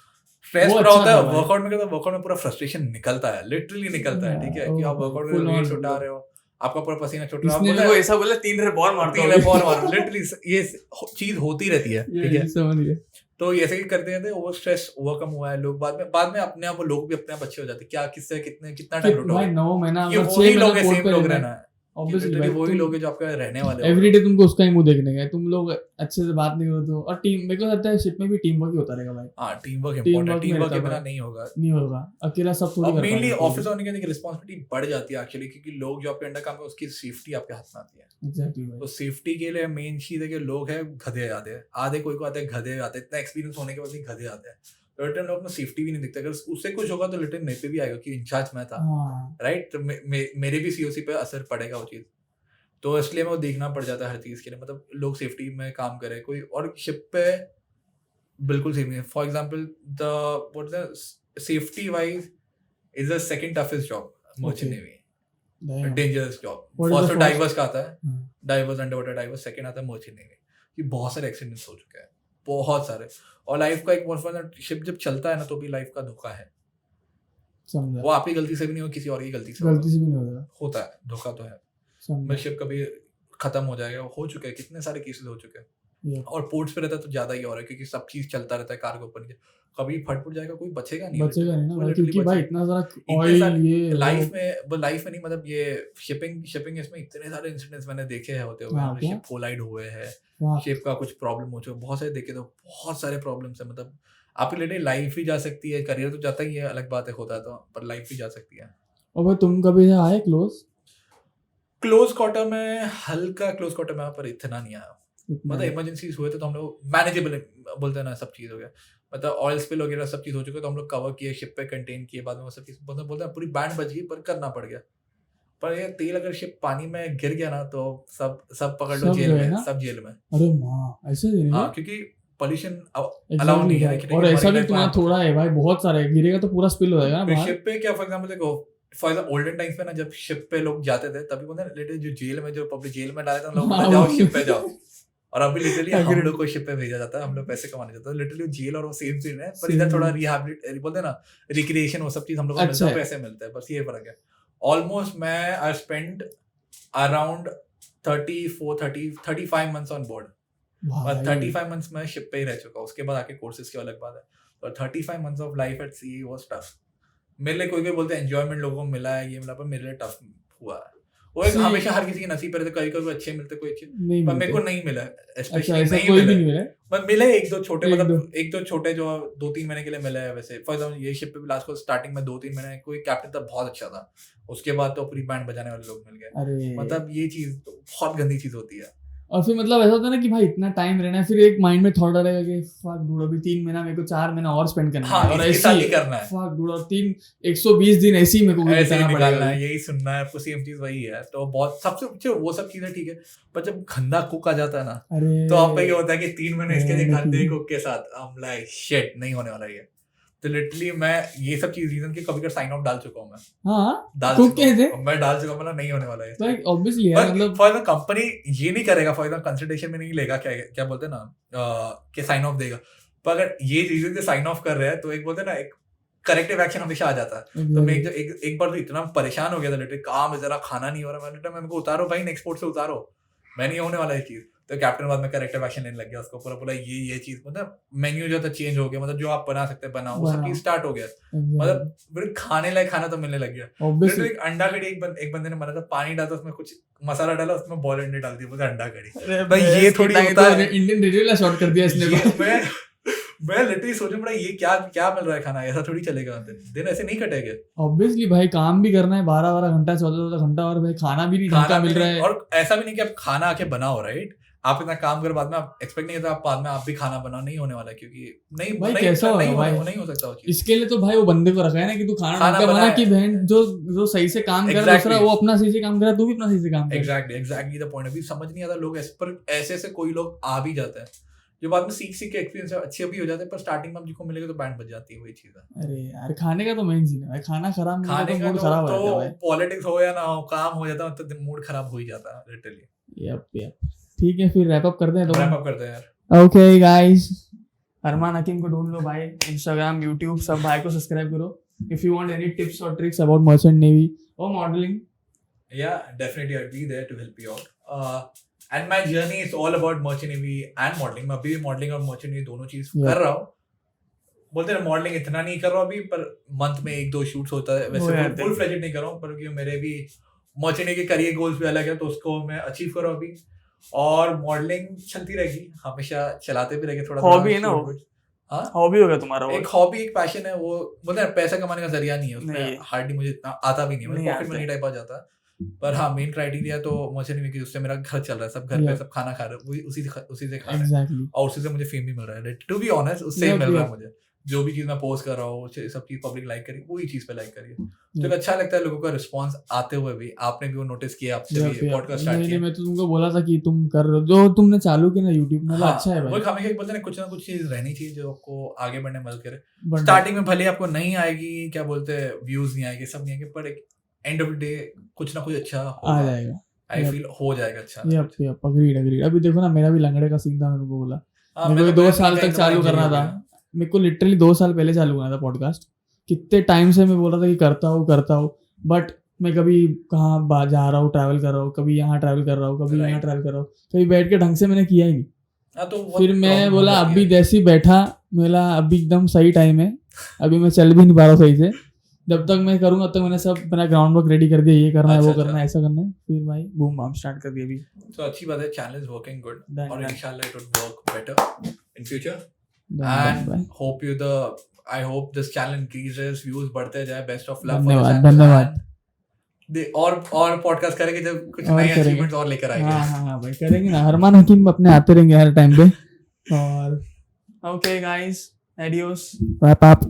स्ट्रेस पूरा होता है, वर्कआउट में करता, वर्कआउट में पूरा फ्रस्ट्रेशन निकलता है, लिटरली निकलता है, ठीक है, कि आप वर्कआउट में वेट उठा रहे हो, आपका पूरा पसीना छूट रहा है, आपको ऐसा बोला 3 बॉल मारो, लिटरली ये चीज होती रहती है, ठीक है, समझ गए। तो ऐसे ही करते रहते, वो स्ट्रेस ओवरकम हुआ है, लोग बाद में अपने आप लोग भी अपने आप अच्छे हो जाते हैं, क्या किससे कितना टाइम लूटो भाई 9 महीना ये वही लोग है, सेम लोग रहना है, ऑब्वियसली भाई, वही लोग हैं जो आपके रहने वाले एवरीडे तुमको उसका ही मुंह देखने का है, तुम लोग अच्छे से बात नहीं करते हो, और टीम मेरे को लगता है शिप में भी टीम वर्क ही होता रहेगा भाई। हां, team work important, team work के बिना नहीं होगा, अकेला सब थोड़ी कर पाएंगे। मेनली ऑफिस होने के बाद रिस्पांसिबिलिटी बढ़ जाती है एक्चुअली, क्योंकि लोग जो आपके अंडर काम है उसकी सेफ्टी आपके हाथ में आती है। एग्जैक्टली भाई, तो सेफ्टी के लिए मेन चीज है कि लोग हैं गधे आधे कोई को आते हैं गधे आते हैं, इतना एक्सपीरियंस होने के बाद भी गधे आते हैं, रिटर्न लोग अपना सेफ्टी भी नहीं दिखता, अगर उससे कुछ होगा तो रिटर्न मेरे पे भी आएगा कि इंचार्ज मैं था, राइट, तो मेरे भी सीओसी पे असर पड़ेगा वो चीज, तो इसलिए मैं वो देखना पड़ जाता है हर चीज के लिए, मतलब लोग सेफ्टी में काम करे कोई, और शिप पे बिल्कुल सेफ नहीं है। For example the safety wise is the second toughest job merchant navy, dangerous job. First तो डाइवर्स का आता है, diverse under water diverse, second आता है मर्चेंट नेवी। ये बहुत सारे एक्सीडेंट्स हो चुके हैं, बहुत सारे, और लाइफ का एक शिप जब चलता है ना, तो भी लाइफ का धोखा है, वो आपकी गलती से भी नहीं हो, किसी और की गलती से भी नहीं होता है, धोखा तो है। मैं शिप कभी खत्म हो जाएगा, हो चुका है, कितने सारे केसेस हो चुके हैं। और पोर्ट्स पे रहता है तो ज्यादा ही हो रहा है क्योंकि सब चीज चलता रहता है कार के ऊपर नीचे, कभी फट जाएगा कोई बचेगा नहीं ना भाई, literally क्योंकि भाई बचेगा। इतना सारा इतने ऑयल सारे ये लाइफ में नहीं, मतलब ये शिपिंग इसमें इतने सारे इंसिडेंट्स मैंने देखे हैं होते हुए, हाँ, क्या? शिप कोलाइड हुए हैं, हाँ, शिप का कुछ प्रॉब्लम हो चुका, बहुत सारे देखे, तो बहुत सारे प्रॉब्लम्स है, मतलब आपकी लिटरली लाइफ ही जा सकती है, करियर तो जाता ही है, अलग बात है होता है तो, पर लाइफ भी जा सकती है। और भाई तुम कभी आए क्लोज क्वार्टर में, हल्का क्लोज क्वार्टर में, पर इतना नहीं आया, मतलब इमरजेंसीज हुए थे तो हम लोग मैनेजेबल बोलते हैं ना, सब चीज हो गया, मतलब ऑयल स्पिल वगैरह सब चीज हो चुका, तो हम लोग कवर किए, शिप पे कंटेन किए, बाद में वो सब चीज बोलते हैं पूरी बैंड बच गई, पर करना पड़ गया। पर ये तेल अगर शिप पानी में गिर गया ना तो सब पकड़ लो सब जेल गए में, ना? सब जेल में। अरे माँ, ऐसे नहीं हाँ, है? क्योंकि पॉल्यूशन अलाउ Exactly नहीं है, भाई। लेकिन और ऐसा भी marine life तुम्हारा में थोड़ा है भाई, बहुत सारा है, गिरेगा तो पूरा स्पिल हो जाएगा ना फिर बाहर। शिप पे क्या, फॉर एग्जांपल देखो, फॉर एग्जांपल ओल्डन टाइम्स में ना, जब शिप पे लोग जाते थे तभी बोलते हैं लिटरली जो जेल में, जो पब्लिक जेल में डाले थे लोग, हाँ, जाओ वो- शिप पे जाओ। और अभी लिटरली हम Agreed. लोग को शिप पे भेजा जाता है, हम लोग पैसे कमाने जाते हैं, लिटरली जेल और वो सेम सीन है, पर Same इधर थोड़ा है। रिहैबिलिट बोलते हैं ना, रिक्रिएशन, वो सब चीज हम लोग को अच्छा मिलता है, है। पैसे मिलते हैं, बस ये फर्क है। ऑलमोस्ट मैं I spend around 35 months on board, और 35 मंथ्स में शिप पे ही रह चुका हूँ, उसके बाद आके कोर्सेज की अलग बात है, पर 35 months of life at she was tough. मेरे लिए कोई बोलते हैं एंजॉयमेंट लोगों को मिला है, ये मिला, पर मेरे लिए टफ हुआ है। वो एक See- हमेशा हर किसी के नसीब पे रहते, कभी कभी अच्छे मिलते, कोई अच्छे, नहीं पर मेरे को मिलते। नहीं मिला, अच्छा, स्पेशली ऐसा नहीं कोई भी मिला। नहीं मिला? पर मिले एक दो छोटे, एक मतलब एक दो छोटे जो 2-3 महीने के लिए मिले हैं वैसे। फॉर एग्जाम्पल ये शिप पे भी लास्ट को स्टार्टिंग में 2-3 महीने कोई कैप्टन था बहुत अच्छा था, उसके बाद तो पूरी बैंड बजाने वाले लोग मिल गए। अरे मतलब ये चीज तो बहुत गंदी चीज होती है। और फिर मतलब ऐसा होता है ना कि भाई इतना टाइम रहना है, फिर एक माइंड में थॉट रहेगा कि फक डूड, अभी 3 महीना मेरे को 4 महीना और स्पेंड करना हाँ, है, और इसके साथ ही ऐसी करना है, फक डूड, और 120 दिन ऐसे ही मेरे को ऐसे ही बिताना निकालना पड़ेगा। है, यही सुनना है आपको, सेम चीज वही है। तो बहुत सबसे अच्छे वो सब चीजें ठीक है, पर जब गंदा कुक आ जाता है ना, अरे तो आपका ये होता है कि 3 महीने इसके लिए नहीं। गंदे कुक के साथ, I'm like shit, नहीं होने वाला ये। तो लिटरली मैं ये सब चीज रीजन की कभी साइन ऑफ डाल चुका हूँ, मैं हाँ, डाल कुक चुका हूँ, कैसे? मैं डाल चुका हूँ, मतलब नहीं होने वाला है। भाई ऑब्वियसली यार, पर मतलब फॉर द कंपनी ये नहीं करेगा, फॉर एग्जाम्पल कंसिडरेशन में नहीं लेगा, क्या क्या बोलते हैं ना, कि साइन ऑफ देगा। पर अगर ये रीजन से साइन ऑफ कर रहे हैं तो एक बोलते हैं ना, एक करेक्टिव एक्शन हमेशा आ जाता है। तो मैं एक बार तो इतना परेशान हो गया था, लिटरली काम जरा खाना नहीं हो रहा, मैं मेरे को उतारो भाई, नेक्स्ट पोर्ट से उतारो, मैं नहीं होने वाला ये चीज। तो कैप्टन बाद में करेक्टिव एक्शन लेने लग गया, उसको पूरा ये चीज, मतलब मेन्यू जो था चेंज हो गया, मतलब जो आप बना सकते हैं बनाओ, वो सब चीज स्टार्ट हो गया, मतलब फिर खाने लायक खाना तो मिलने लग गया। ऑब्वियसली एक अंडा कड़ी एक बंदे ने बना था, पानी डाला, उसमें कुछ मसाला डाला, उसमें बॉयल अंडे डाल दिए, बोला अंडा कड़ी। भाई ये थोड़ी होता है, इंडियन रेडियो शॉट कर दिया इसने। मैं लिटरली सोचूं बड़ा ये क्या मिल रहा है खाना, ऐसा थोड़ी चलेगा, दिन ऐसे नहीं कटेगा। ऑब्वियसली भाई काम भी करना है 12 घंटा 14 घंटा, और भाई खाना भी नहीं ढंग का मिल रहा है। और ऐसा भी नहीं कि आप खाना आके बनाओ, राइट, आप इतना काम कर बाद में आप एक्सपेक्ट नहीं करते आप बाद में आप भी खाना बनाओ, नहीं होने वाला, क्योंकि नहीं भाई नहीं कैसा होगा भाई? नहीं हो सकता वो चीज। इसके लिए तो भाई वो बंदे को रखा है ना कि तू खाना खाना ढंग का बना, बनाए। कि बहन जो सही से काम कर रहा है दूसरा, वो अपना सही से काम कर रहा है, तू भी अपना सही से काम कर। Exactly the point. अभी समझ नहीं आता लोग ऐसे कोई लोग आ भी जाते हैं जो बाद में सीख के एक्सपीरियंस अच्छे भी हो जाते हैं, पर स्टार्टिंग में जिसको मिलेगा तो बैंड बज जाती है, वही चीज है। अरे यार खाने का तो मेन सीन है भाई, खाना खराब मिलेगा खाने तो का मूड खराब हो जाता है तो भाई। पॉलिटिक्स हो या ना हो, काम हो जाता है तो मूड खराब हो ही जाता है लिटरली। यप ठीक है, फिर रैप अप करते हैं। रैप अप करते हैं यार। ओके गाइस, अरमान हकीम को ढूंढ लो भाई, इंस्टाग्राम, यूट्यूब, सब भाई को सब्सक्राइब करो। If you want any tips और ट्रिक्स अबाउट मर्चेंट नेवी और modelling, Yeah, definitely I'll be there to help you out. And my journey is all about merchant navy and modeling. मैं अभी भी modelling और merchant navy दोनों चीज कर रहा हूँ। बोलते हैं मॉडलिंग इतना नहीं कर रहा हूँ अभी, पर मंथ में 1-2 शूट्स होता है, वैसे फुल फ्लेजेड नहीं कर रहा हूँ, पर क्योंकि मेरे भी मर्चेंट नेवी के करियर गोल्स भी अलग है, तो उसको मैं अचीव कर रहा हूँ अभी। और मॉडलिंग चलती रहेगी, हमेशा चलाते भी रहेंगे, थोड़ा हॉबी है ना वो? हाँ, हॉबी होगा तुम्हारा वो? एक हॉबी, एक पैशन है वो। बोलते हैं पैसा कमाने का जरिया नहीं है, उसमें हार्डली मुझे इतना आता भी नहीं है, पॉकेट मनी टाइप आ जाता है। पर हाँ, मेन क्राइटेरिया तो मर्चेंट नेवी, उससे मेरा घर चल रहा है, सब घर पे सब खाना खा रहे हैं, उसी से खा रहे हैं, और उसी से मुझे फेम भी मिल रहा है। टू बी ऑनेस्ट, उससे मिल रहा है मुझे। जो भी चीज मैं पोस्ट कर रहा हूँ, सब चीज पब्लिक लाइक करी, वही चीज पे लाइक करिए, तो अच्छा लगता है लोगों का रिस्पांस आते हुए भी। आपने भी वो नोटिस किया, आपसे भी पॉडकास्ट स्टार्ट किया। मैं तो तुमको बोला था कि तुम कर रहे हो, जो तुमने चालू किया ना यूट्यूब में, अच्छा है भाई। वो हमेशा बोलते हैं कुछ ना कुछ चीज रहनी चाहिए जो आपको आगे बढ़ने में मदद करे। स्टार्टिंग में भले आपको नहीं आएगी, क्या बोलते हैं, व्यूज नहीं आएंगे, सब नहीं आएंगे, पर एक एंड ऑफ द डे कुछ ना कुछ अच्छा आ जाएगा। आई फील हो जाएगा अच्छा। Yup agreed. अभी देखो ना, मेरा भी लंगड़े का सीन था, मैंने तुमको बोला मेरे को 2 साल तक चालू करना था। मेरे को लिटरली 2 साल पहले चालू करना था पॉडकास्ट, कितने टाइम से मैं बोल रहा था कि करता हूँ, बट मैं कभी कहाँ जा रहा हूँ, ट्रैवल कर रहा हूँ, कभी यहाँ ट्रैवल कर रहा हूँ, कभी यहाँ Right. ट्रैवल कर रहा हूँ, कभी बैठ के ढंग से मैंने किया ही नहीं। हाँ, तो वो फिर मैं problem हो बोला जाती अभी है। जैसे ही बैठा, बोला अभी एकदम सही टाइम है, अभी मैं चल भी नहीं पा रहा हूँ सही से, जब तक मैं करूँगा तब तक मैंने सब अपना ग्राउंड वर्क रेडी कर दिया, ये करना है, वो अच्छा, करना है, ऐसा करना है, फिर भाई बूम बाम स्टार्ट कर दिया अभी। तो अच्छी बात है, channel is working good Done, और done. इंशाल्लाह it would work better in future Done, and I hope this channel increases, views बढ़ते जाए। बेस्ट ऑफ लक धन्यवाद, धन्यवाद। और पॉडकास्ट करेंगे जब कुछ और नए करेंगे। अचीवमेंट्स और लेकर आएंगे। हाँ भाई करेंगे ना, अरमान हकीम अपने आते रहेंगे हर टाइम पे। और okay guys, adios, wrap up.